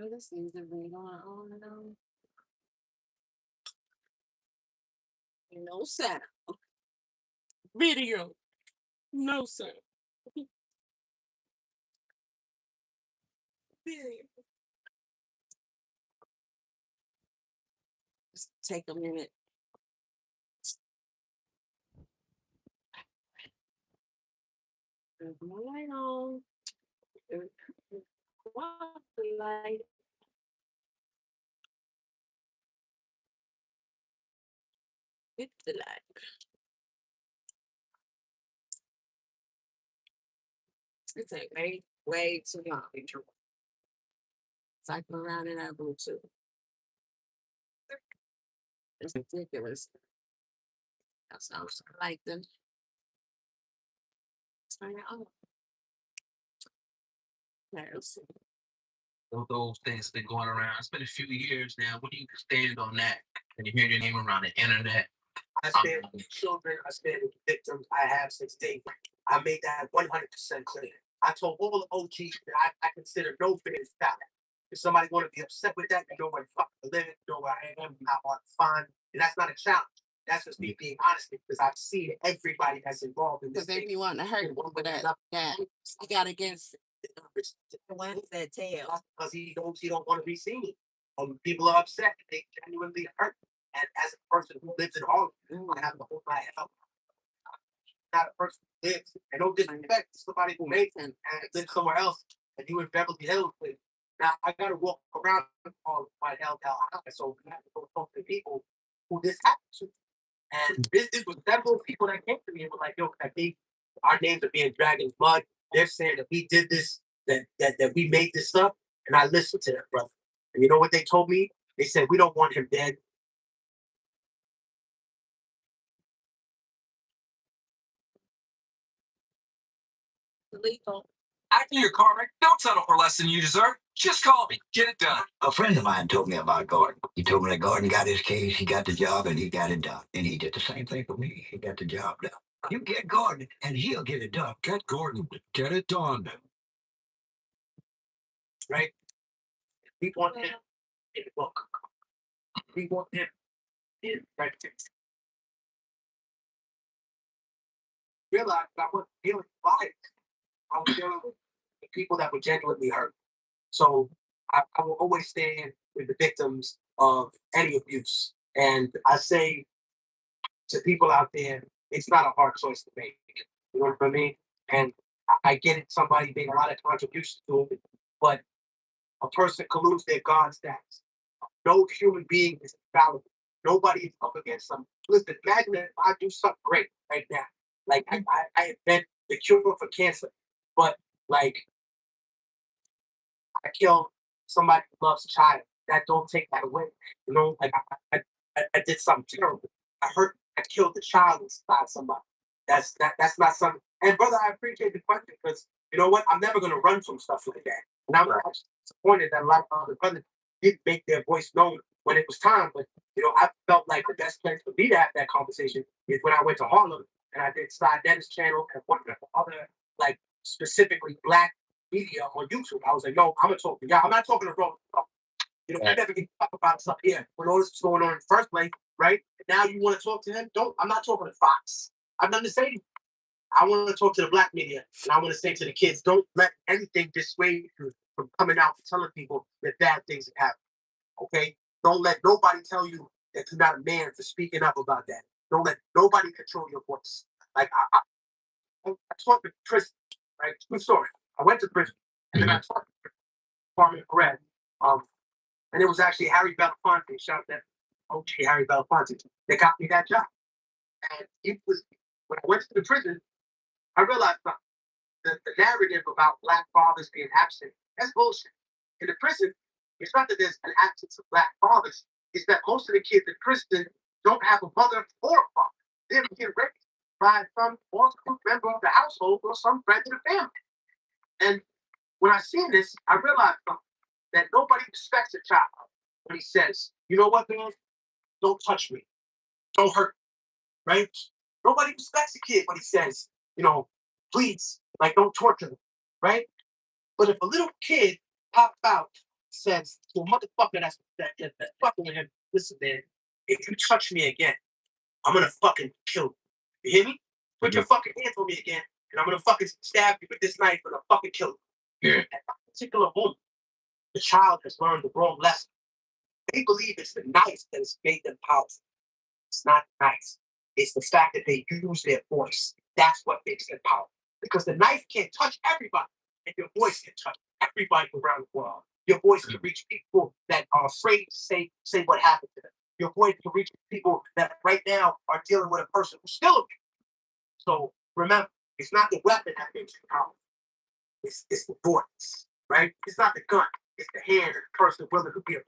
Oh, this seems to be going on and on. No sound. Video. No sound. Video. Just take a minute. Turn the light on. Light. Hit the light. It's a way too long. Cycle around in that Bluetooth. It's ridiculous. That sounds like them. Turn it on. Let's see. Those things been going around. It's been a few years now. What do you stand on that? When you hear your name around the internet? I stand with children. I stand with victims. I have since day one. I made that 100% clear. I told all the OGs that I consider no feelings valid. If somebody want to be upset with that, you know where to fucking live, you know where I am, how hard to find. And that's not a challenge. That's just me being honest because I've seen everybody that's involved in this. Because they be wanting to hurt one with that. He got against that tail. Because he don't want to be seen. People are upset. They genuinely hurt. And as a person who lives in Harlem, I have to hold my head up. Not a person who lives, and no disrespect to somebody who made and lives somewhere else, and you in Beverly Hills. Now I gotta walk around all my hell down, so I have to go talk to people who this happened to. And this was several people that came to me and were like, "Yo, I think our names are being dragged in mud. They're saying that we did this, that we made this up." And I listened to that, brother. And you know what they told me? They said, "We don't want him dead. Lethal. After your car wreck, don't settle for less than you deserve. Just call me. Get it done. A friend of mine told me about Gordon. He told me that Gordon got his case, he got the job, and he got it done. And he did the same thing for me. He got the job done. You get Gordon, and he'll get it done. Get Gordon. Get it done. Right? We want him in the book. We want him in practice." Realize I wasn't dealing with violence. I was dealing with the people that were genuinely hurt. So I will always stand with the victims of any abuse. And I say to people out there, it's not a hard choice to make. You know what I mean? And I get it, somebody made a lot of contributions to it, but a person can lose their God status. No human being is infallible. Nobody is up against something. Listen, imagine if I do something great right now. Like I invent the cure for cancer, but like I kill somebody who loves a child. That don't take that away. You know, like I did something terrible. I killed the child inside somebody. That's not something. And brother, I appreciate the question because you know what? I'm never gonna run from stuff like that. And I'm actually disappointed that a lot of other brothers didn't make their voice known when it was time. But you know, I felt like the best place for me to have that conversation is when I went to Harlem and I did Sly Dennis channel and one of the other like specifically black media on YouTube. I was like, no, I'm gonna talk to y'all. I'm not talking to bro. You know, I never get to talk about stuff here when all this was going on in the first place, right? And now you want to talk to him? Don't. I'm not talking to Fox. I've nothing to say to you. I want to talk to the black media, and I want to say to the kids, don't let anything dissuade you from coming out and telling people that bad things have happened. Okay? Don't let nobody tell you that you're not a man for speaking up about that. Don't let nobody control your voice. Like I taught in prison, right? True story. I went to prison, and then I taught in Department of Red. And it was actually Harry Belafonte, shout out that OG Harry Belafonte, that got me that job. And it was when I went to the prison, I realized something. The narrative about black fathers being absent, that's bullshit. In the prison, it's not that there's an absence of black fathers, it's that most of the kids in prison don't have a mother or a father. They're being raised by some or member of the household or some friend of the family. And when I seen this, I realized something, that nobody respects a child when he says, you know what, man? Don't touch me. Don't hurt me, right? Nobody respects a kid when he says, you know, please, like, don't torture me, right? But if a little kid pops out says to a motherfucker that's fucking with him, listen, man, if you touch me again, I'm gonna fucking kill you. You hear me? Put your fucking hands on me again, and I'm gonna fucking stab you with this knife and I'll fucking kill you. Yeah. At that particular moment, the child has learned the wrong lesson. They believe it's the knife that has made them powerful. It's not nice. It's the fact that they use their voice. That's what makes them powerful. Because the knife can't touch everybody, and your voice can touch everybody around the world. Your voice can reach people that are afraid to say what happened to them. Your voice can reach people that right now are dealing with a person who's still abused. So remember, it's not the weapon that makes you powerful. It's the voice, right? It's not the gun. It's the hand of the person willing to be a.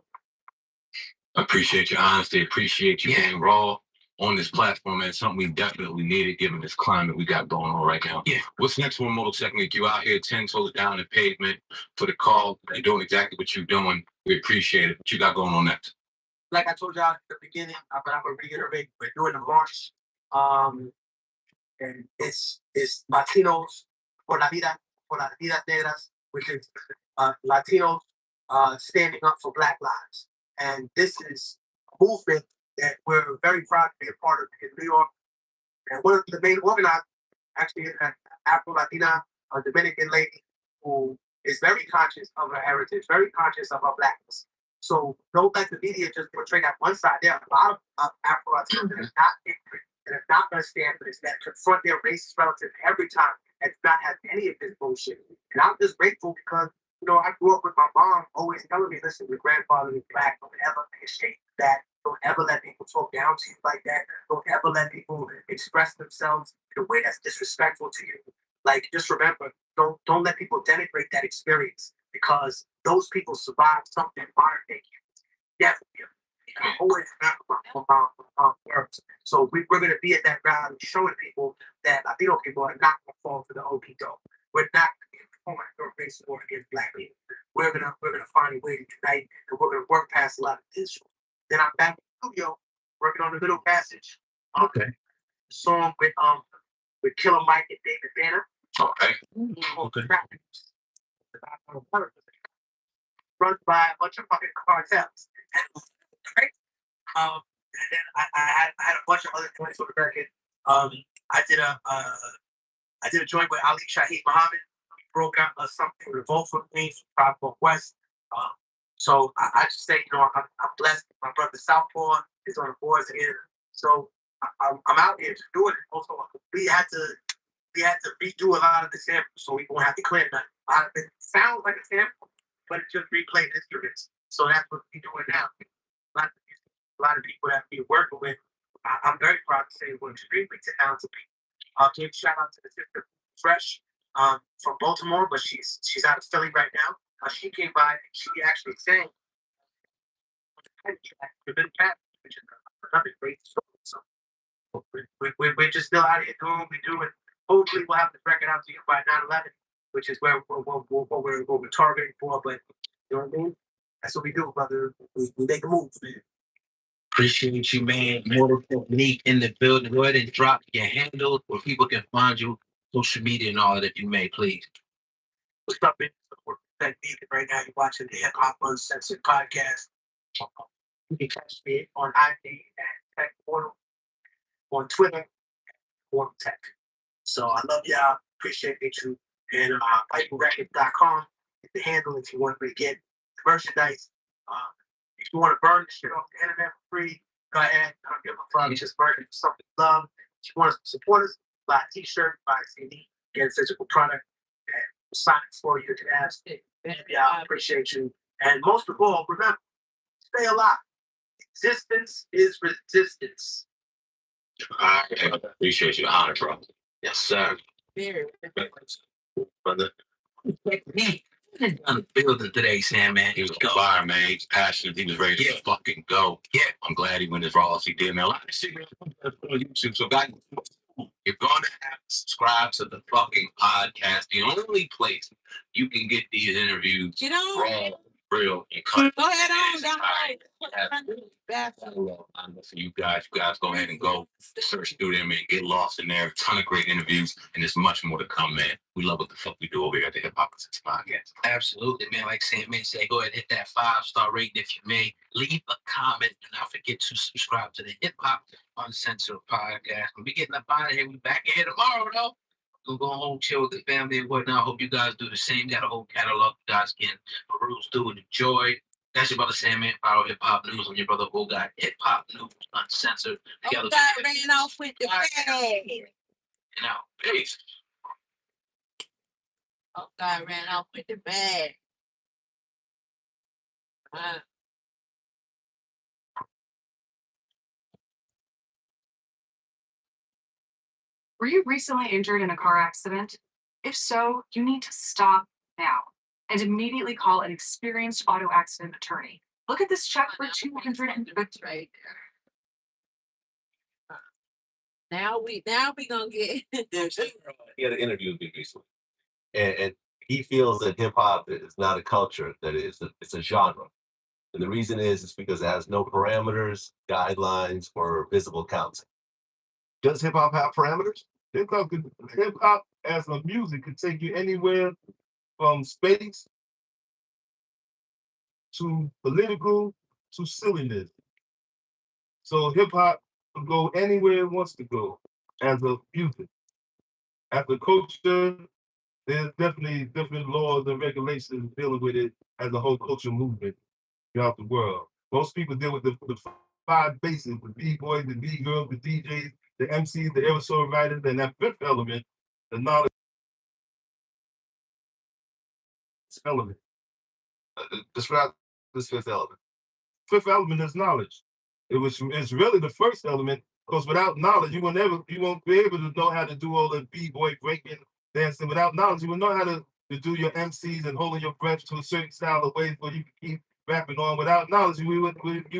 I appreciate your honesty. Appreciate you being raw on this platform, and something we definitely needed given this climate we got going on right now. Yeah. What's next for Moto Technique? You out here 10 toes down the pavement for the call. You're doing exactly what you're doing. We appreciate it. What you got going on next? Like I told y'all at the beginning, but I'm gonna reiterate, we're doing the march. And it's Latinos por la vida, por las vidas negras, which is Latinos standing up for Black lives. And this is a movement that we're very proud to be a part of in New York. And one of the main organizers, actually, an Afro-Latina, a Dominican lady who is very conscious of her heritage, very conscious of her Blackness. So don't let the media just portray that one side. There are a lot of Afro-Latinos that are not ignorant, that are not going to stand for this, that confront their racist relatives every time, and do not have any of this bullshit. And I'm just grateful because, I grew up with my mom always telling me, listen, your grandfather is Black, don't ever be ashamed of that. Don't ever let people talk down to you like that. Don't ever let people express themselves in a way that's disrespectful to you. Like, just remember, don't let people denigrate that experience, because those people survived something modern day definitely. I always remember my words. So we're going to be at that rally showing people that Latino people are not going to fall for the okie doke. We're not going to be performing for race war against Black people. We're gonna find a way to unite, and we're gonna work past a lot of issues. Then I'm back in the studio working on the Middle Passage. Okay. Song with Killer Mike and David Banner. Okay. Okay. Run by a bunch of fucking cartels. Right? And then I had a bunch of other joints with the record. I did a joint with Ali Shaheed Muhammad. He broke out something Revolt for me from Tribe Called Quest. So I just say, I'm blessed. My brother Southpaw is on the boards again. So I'm out here just doing it. Also, we had to redo a lot of the samples, so we won't have to clear that. It sounds like a sample, but it just replayed instruments. So that's what we're doing now. A lot of people that we're working with, I'm very proud to say we're extremely talented people. Give shout out to the sister Fresh from Baltimore, but she's out of Philly right now. She came by and she actually sang which is another great story. So we're just still out here doing what we do, and hopefully we'll have the record out to you by 9/11, which is what we're targeting for. But you know what I mean? That's what we do, brother. We make a move, man. Appreciate you, man. Moto Technique in the building. Go ahead and drop your handles where people can find you, social media and all that, if you may, please. What's up, man? Technique right now. You're watching the Hip Hop Uncensored podcast. You can catch me on IG at Tech Portal, on Twitter, Portal Tech. So I love y'all. Appreciate you. And PiperRecords.com is the handle if you want to get merchandise. If you want to burn the shit off the internet for free, go ahead. I don't give a fuck. Just burn it for something to love. If you want to support us, buy a t-shirt, buy a CD, get a physical product, and sign it for you to ask. Yeah, I appreciate you. And most of all, remember, stay alive. Existence is resistance. I appreciate you, honor, bro. Yes, sir. Brother. Technique. On the building today, Sam, man. He was on fire, man. He's passionate. He was ready to fucking go. Yeah. I'm glad he went as raw as he did, man. A lot of shit on YouTube. So, guys, you're going to have to subscribe to the fucking podcast. The only place you can get these interviews raw real. Go ahead on, For you guys go ahead and go search through them and get lost in there. A ton of great interviews, and there's much more to come, man. We love what the fuck we do over here at the Hip Hop Podcast. Absolutely, man. Like Sam May said, go ahead and hit that 5-star rating if you may. Leave a comment. Do not forget to subscribe to the Hip Hop Uncensored Podcast. We'll be getting up out of here. We'll be back here tomorrow, though. We'll go home, chill with the family and whatnot. Hope you guys do the same. Got a whole catalog you guys can peruse through and enjoy. That's your brother Sam Man, Power Hip Hop News. I'm your brother Who Got Hip Hop News Uncensored. Together. God ran off with the bag. And out. Peace. Oh, God ran off with the bag. Were you recently injured in a car accident? If so, you need to stop now and immediately call an experienced auto accident attorney. Look at this check for $250 right there. Now we gonna get. He had an interview with me recently, and he feels that hip hop is not a culture; that it's a genre. And the reason is because it has no parameters, guidelines, or visible counting. Does hip hop have parameters? Hip hop as a music could take you anywhere from space to political to silliness. So hip hop can go anywhere it wants to go as a music. As a culture, there's definitely different laws and regulations dealing with it as a whole culture movement throughout the world. Most people deal with the 5 bases: the B-boys, the B-girls, the DJs, the MCs, the aerosol writers, and that 5th element, the knowledge element. Describe this 5th element. 5th element is knowledge. It's really the first element, because without knowledge, you won't be able to know how to do all the B-boy breaking, dancing. Without knowledge, you will know how to do your MCs and holding your breath to a certain style of ways where you can keep rapping on. Without knowledge, you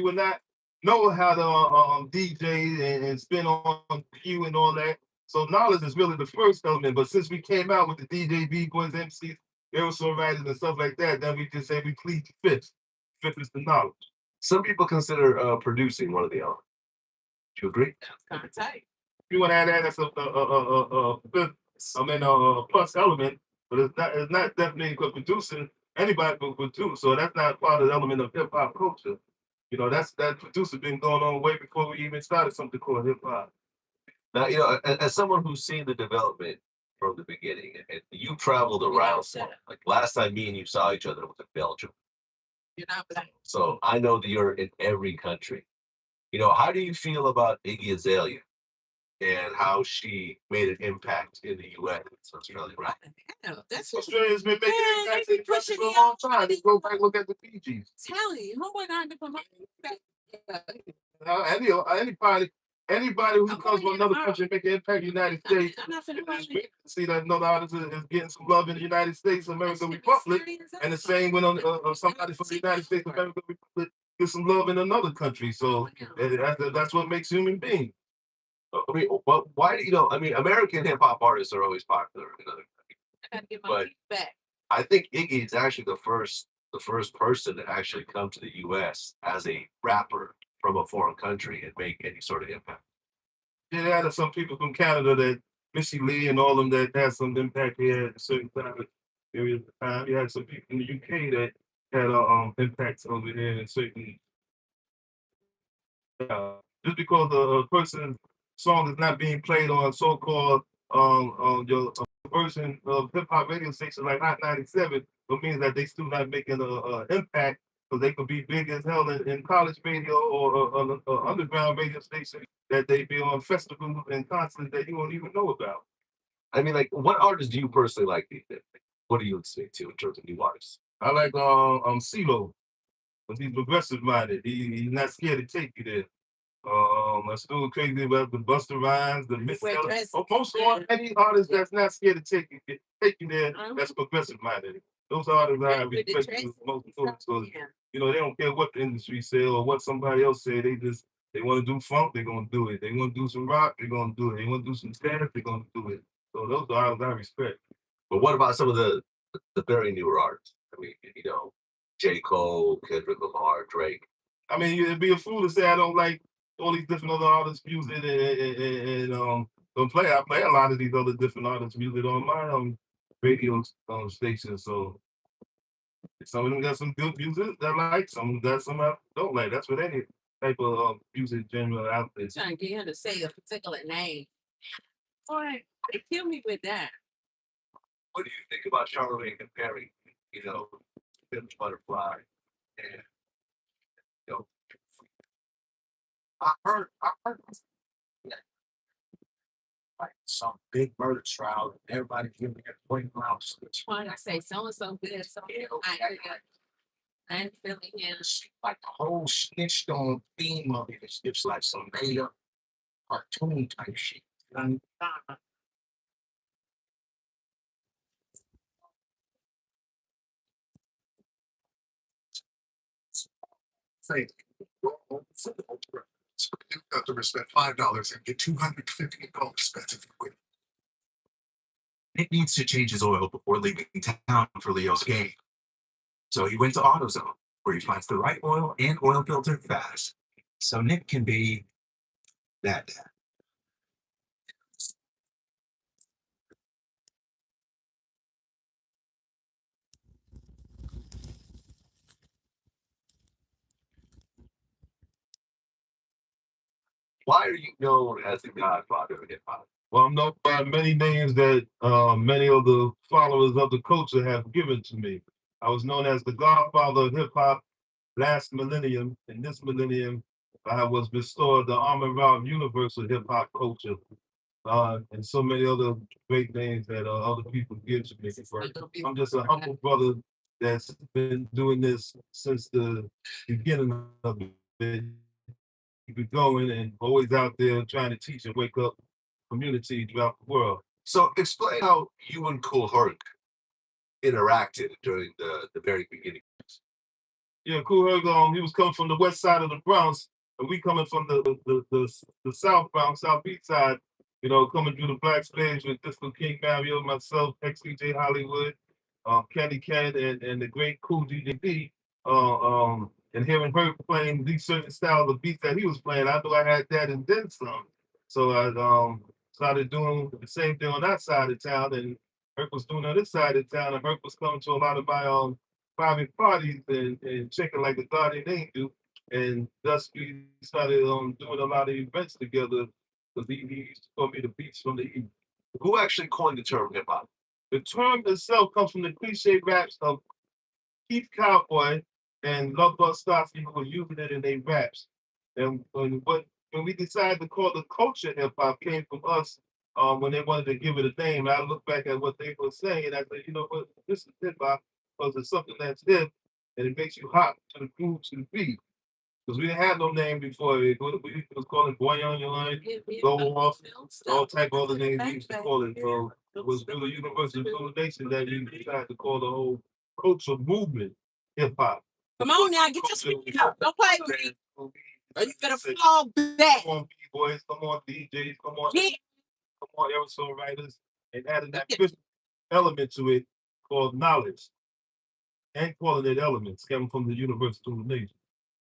would not know how to DJ and spin on cue and all that. So knowledge is really the first element. But since we came out with the DJ, B-boys, MCs, aerosol writers, and stuff like that, then we just say we plead the 5th. 5th is the knowledge. Some people consider producing one of the elements. Do you agree? That's kind of tight. You want to add that as a 5th, plus element, but it's not definitely because producing, anybody can produce. So that's not part of the element of hip hop culture. You know, that producer been going on way before we even started something called hip hop. Now, you know, as someone who's seen the development from the beginning, and you traveled around, like last time me and you saw each other was in Belgium. You're not black. So I know that you're in every country. You know, how do you feel about Iggy Azalea and how she made an impact in the U.S. Australia, right? Hell, that's Australia's been making impacts in the country for a long time. Just go back and look at the PGs. Telling you, who we're going to promote Anybody who comes from another country and make an impact in the United States, it's great to see that another artist is getting some love in the United States, American Republic, and the same when somebody from the United States, American Republic, get some love in another country. So that's what makes human beings. I mean, well, why do you know? I mean, American hip hop artists are always popular in other countries. I got to get my But feet back. I think Iggy is actually the first person to actually come to the U.S. as a rapper from a foreign country and make any sort of impact. Yeah, there's some people from Canada that Missy Lee and all of them that had some impact here at a certain period of time. You had some people in the UK that had impacts over here in certain. Just because a person's song is not being played on so-called your version of hip hop radio station like Hot 97, it means that they still not making an impact, because they could be big as hell in college radio or underground radio station that they be on festivals and concerts that you won't even know about. I mean, like, what artists do you personally like these days? What do you listen to in terms of new artists? I like CeeLo, because he's progressive minded. He's not scared to take you there. I'm still crazy about the Busta Rhymes, the Miss. Most of any artist that's not scared to take you there, that's progressive minded. Those artists I respect most because you know they don't care what the industry say or what somebody else say. They want to do funk, they're gonna do it. They want to do some rock, they're gonna do it. They want to do some stand up, they're gonna do it. So those artists I respect. But what about some of the very newer artists? I mean, you know, J. Cole, Kendrick Lamar, Drake. I mean, it'd be a fool to say I don't like all these different other artists' music and don't play. I play a lot of these other different artists' music on my radio station. So some of them got some good music that I like. Some got some I don't like. That's what any type of music genre out there. Trying to get him to say a particular name. Boy, they kill me with that. What do you think about Charlamagne comparing, Pimp Butterfly and you know, I heard yeah, like some big murder trial, and everybody giving their playground switch. Why I say so and so good, so I ain't feeling him. Like the whole snitched on theme of it is just like some made up cartoon type shit. And say, you have to spend $5 and get 250 dollars spent if you quit. Nick needs to change his oil before leaving town for Leo's game. So he went to AutoZone, where he finds the right oil and oil filter fast. So Nick can be that dad. why are you known as the Godfather of hip hop? Well, I'm known by many names that many of the followers of the culture have given to me. I was known as the Godfather of hip hop last millennium. In this millennium, I was bestowed the Amon Universal hip hop culture, and so many other great names that other people give to me. I'm just a humble brother that's been doing this since the beginning of it. Keep it going and always out there trying to teach and wake up community throughout the world. So explain how you and Cool Herc interacted during the very beginning. Yeah, Cool Herc, he was coming from the west side of the Bronx, and we coming from the South Bronx, Southeast side, coming through the Black stage with Disco King Mario, myself, XDJ Hollywood, Candy Cat, and the great Cool DJ D. And hearing her playing these certain styles of beats that he was playing, I knew I had that and then some. So I started doing the same thing on that side of town, and Herc was doing on this side of town, and Herc was coming to a lot of my private parties and checking like the Guardian Angel, and thus we started doing a lot of events together. Because he used to call me the beats from the east. Who actually coined the term hip hop? The term itself comes from the cliche raps of Keith Cowboy and Love Bug Starsky, who were using it in their raps. And when we decided to call the culture hip hop, came from us when they wanted to give it a name. I look back at what they were saying, and I said, you know what, this is hip hop because it's something that's hip and it makes you hop to the groove, to the beat. Because we didn't have no name before. We was calling Boy on Your Line, Go Off, all type of other names we used to call it. So it was through the Universal Foundation that we decided to call the whole culture movement hip hop. Come on now, get your speaker up. Don't play with me. Or you better fall back. Come on, B-boys, come on, DJs, come on, Yeah. come on, aerosol writers, and adding that fifth element to it called knowledge. And calling it elements coming from the Universal Foundation.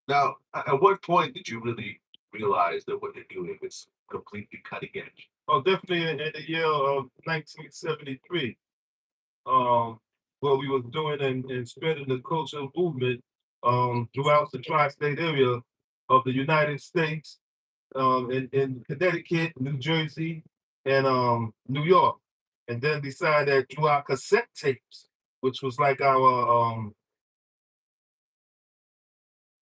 Now, at what point did you really realize that what you're doing is completely cutting edge? Oh, definitely in the year of 1973, what we was doing and spreading the cultural movement throughout the tri-state area of the United States, in Connecticut, New Jersey, and New York. And then decided that through our cassette tapes, which was like our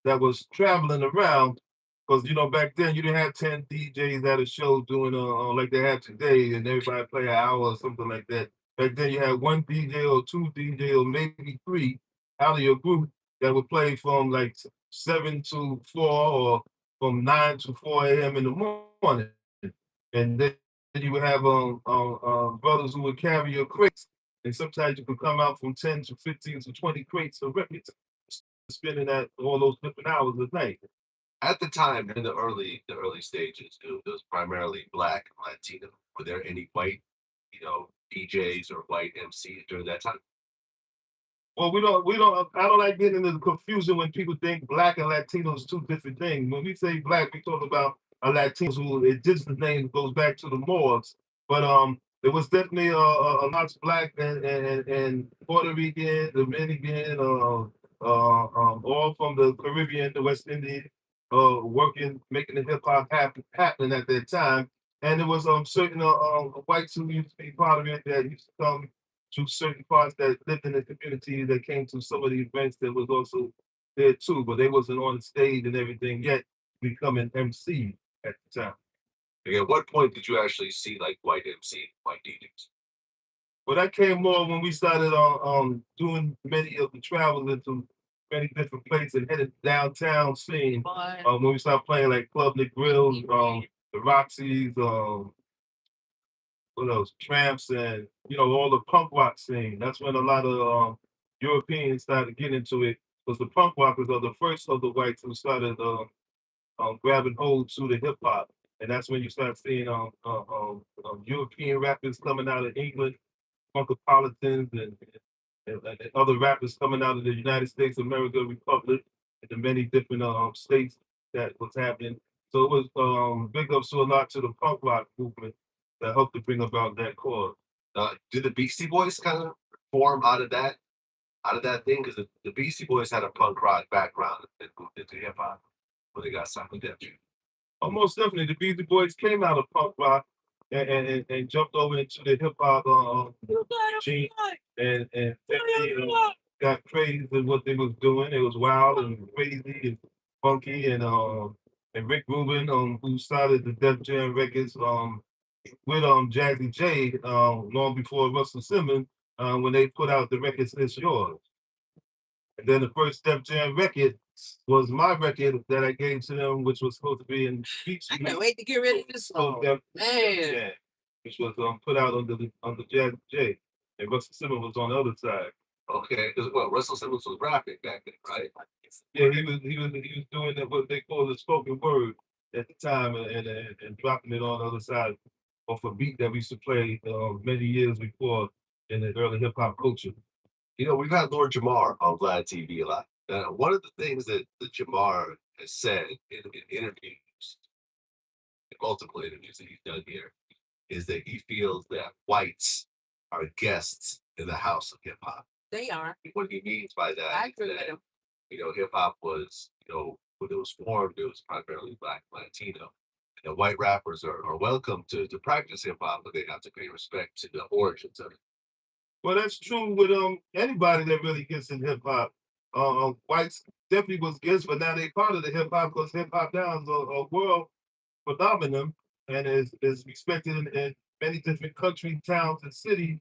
that was traveling around, because back then you didn't have 10 DJs at a show doing like they have today, and everybody play an hour or something like that. Back then you had one DJ or two DJ or maybe three out of your group that would play from like 7 to 4 or from 9 to 4 a.m. in the morning. And then you would have brothers who would carry your crates, and sometimes you could come out from 10 to 15 to 20 crates of records, spending that all those different hours of night. At the time, in the early stages, it was primarily Black and Latino. Were there any white, DJs or white MCs during that time? Well, I don't like getting into the confusion when people think black and Latino is two different things. When we say black, we talk about a Latino who, it just the name goes back to the Moors. But there was definitely a lot of black and Puerto Rican, Dominican, all from the Caribbean, the West Indies, working, making the hip hop happen at that time. And there was certain whites who used to be part of it that used to come to certain parts that lived in the community that came to some of the events that was also there too, but they wasn't on the stage and everything yet becoming MC at the time. Like, at what point did you actually see like white MC, white DJs? But that came more when we started doing many of the travels into many different places and headed downtown scene. When we started playing like Club the Grills, the Roxy's, what else, Tramps, and all the punk rock scene. That's when a lot of Europeans started getting into it, because the punk rockers are the first of the whites who started grabbing hold to the hip hop, and that's when you start seeing European rappers coming out of England, Funkapolitans, and other rappers coming out of the United States of America, Republic, and the many different states that was happening. So it was big ups to a lot to the punk rock movement that helped to bring about that cause. Did the Beastie Boys kind of form out of that thing? Because the Beastie Boys had a punk rock background and moved into hip hop when they got signed with Def Jam. Most definitely, the Beastie Boys came out of punk rock and jumped over into the hip hop gene, and 50 got crazy with what they was doing. It was wild and crazy and funky, and Rick Rubin, who started the Def Jam records with Jazzy J long before Russell Simmons, when they put out the records It's Yours. And then the first Def Jam record was my record that I gave to them, which was supposed to be in Beach I Street. can't wait to get rid of this song. Man. Jam, which was put out under Jazzy J. And Russell Simmons was on the other side. Okay, because well, Russell Simmons was rapping back then, right? Yeah, he was doing what they call the spoken word at the time, and dropping it on the other side off a beat that we used to play many years before in the early hip hop culture. We've had Lord Jamar on Vlad TV a lot. One of the things that Jamar has said in interviews, in multiple interviews that he's done here, is that he feels that whites are guests in the house of hip hop. They are. What he means by that, I agree with him. hip hop was, when it was formed, it was primarily Black and Latino. And white rappers are welcome to practice hip hop, but they have to pay respect to the origins of it. Well, that's true with anybody that really gets in hip hop. Whites definitely was guests, but now they part of the hip hop, because hip hop now is a world phenomenon and is respected in many different countries, towns, and cities.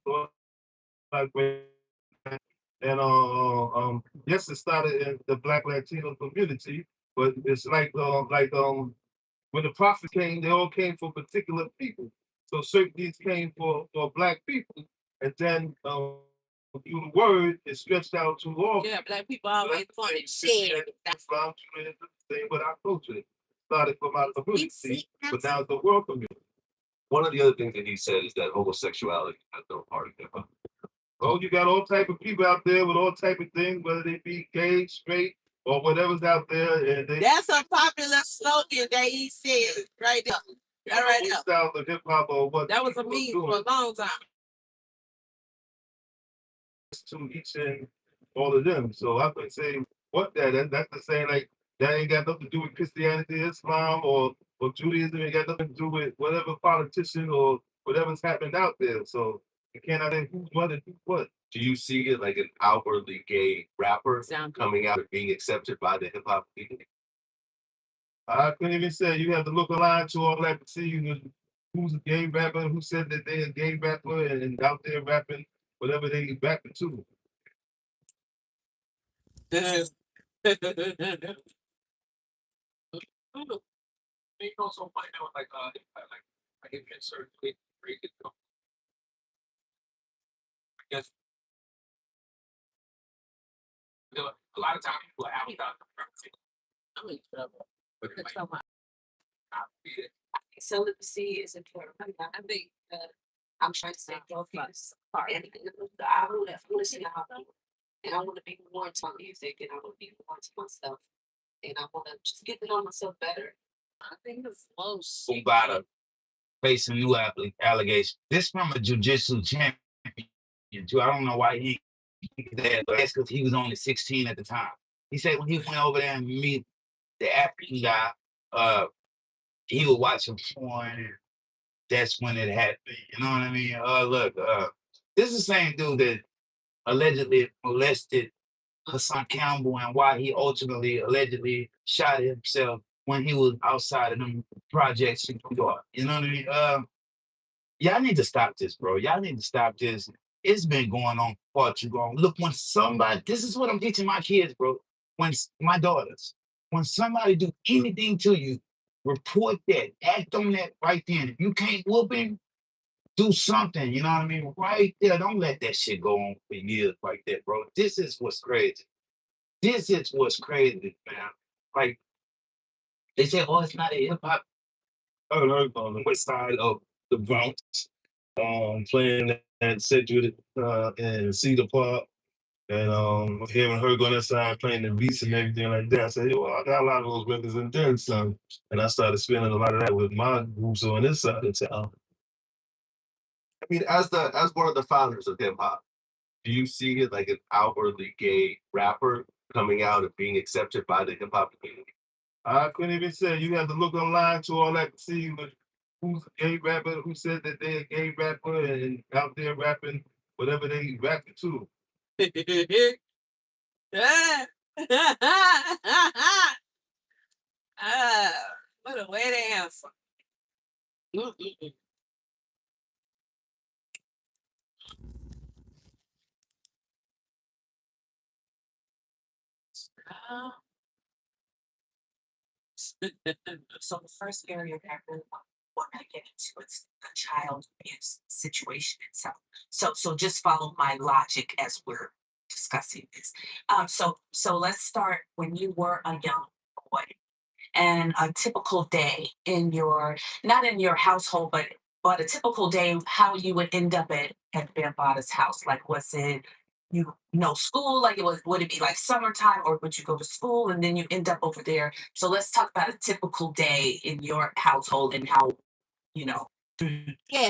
And yes, it started in the Black Latino community, but it's like when the prophets came, they all came for particular people. So certain things came for Black people, and then through the word, it stretched out to all. Yeah, Black people always want to share. Same with our culture. It started from our community, but now it's the world community. One of the other things that he said is that homosexuality has no part of hip hop. Oh, you got all type of people out there with all type of things, whether they be gay, straight, or whatever's out there. And that's a popular slogan that he said right there. That right there. Styles of hip hop or what? That was a meme for a long time. To each and all of them. So I could say that's the same, like that ain't got nothing to do with Christianity, Islam, or Judaism. It got nothing to do with whatever politician or whatever's happened out there. So you cannot say who's what and who's what. Do you see it like an outwardly gay rapper coming out and being accepted by the hip hop community? I couldn't even say. You have to look online to all that to see who's a gay rapper, who said that they're a gay rapper and out there rapping whatever they rapping to. They also find out like I can insert where you can go. I guess a lot of times people have that. I'm in trouble. Celibacy is important. I think I'm trying to say both of us are. And I listen to how And I want to be more into my music, and I want to be more into myself, and I want to just get to know myself better. I think the flow. Bambatta facing new allegations. This from a jiu-jitsu champion. I don't know why he did that, but that's because he was only 16 at the time. He said when he went over there and meet the African guy, he was watching porn, and that's when it happened. You know what I mean? Look, this is the same dude that allegedly molested Hassan Campbell and why he ultimately allegedly shot himself when he was outside of them projects in New York. You know what I mean? Y'all need to stop this, bro. Y'all need to stop this. It's been going on far too long. Look, when somebody, this is what I'm teaching my kids, bro. My daughters, when somebody do anything to you, report that, act on that right then. If you can't whoop him, do something. You know what I mean? Right there. Don't let that shit go on for years like that, bro. This is what's crazy. This is what's crazy, man. Like they say, oh, it's not a hip hop. On the west side of the Bronx, playing at Sedgwick and Cedar Park, and hearing her go on that side playing the beats and everything like that. I said, well, I got a lot of those records in there, son. And I started spending a lot of that with my groups on this side of town. I mean, as one of the founders of hip hop, do you see it like an outwardly gay rapper coming out and being accepted by the hip hop community? I couldn't even say. You have to look online to all that to see who's a gay rapper, who said that they're a gay rapper and out there rapping whatever they rapping to. What a way to answer. So the first area that I really want to get into is the child abuse situation itself. So just follow my logic as we're discussing this. So let's start when you were a young boy and a typical day in your, not in your household, but a typical day, how you would end up at Bambatta's house. Like, was it school, like would it be like summertime, or would you go to school and then you end up over there? So let's talk about a typical day in your household and how you know Yeah,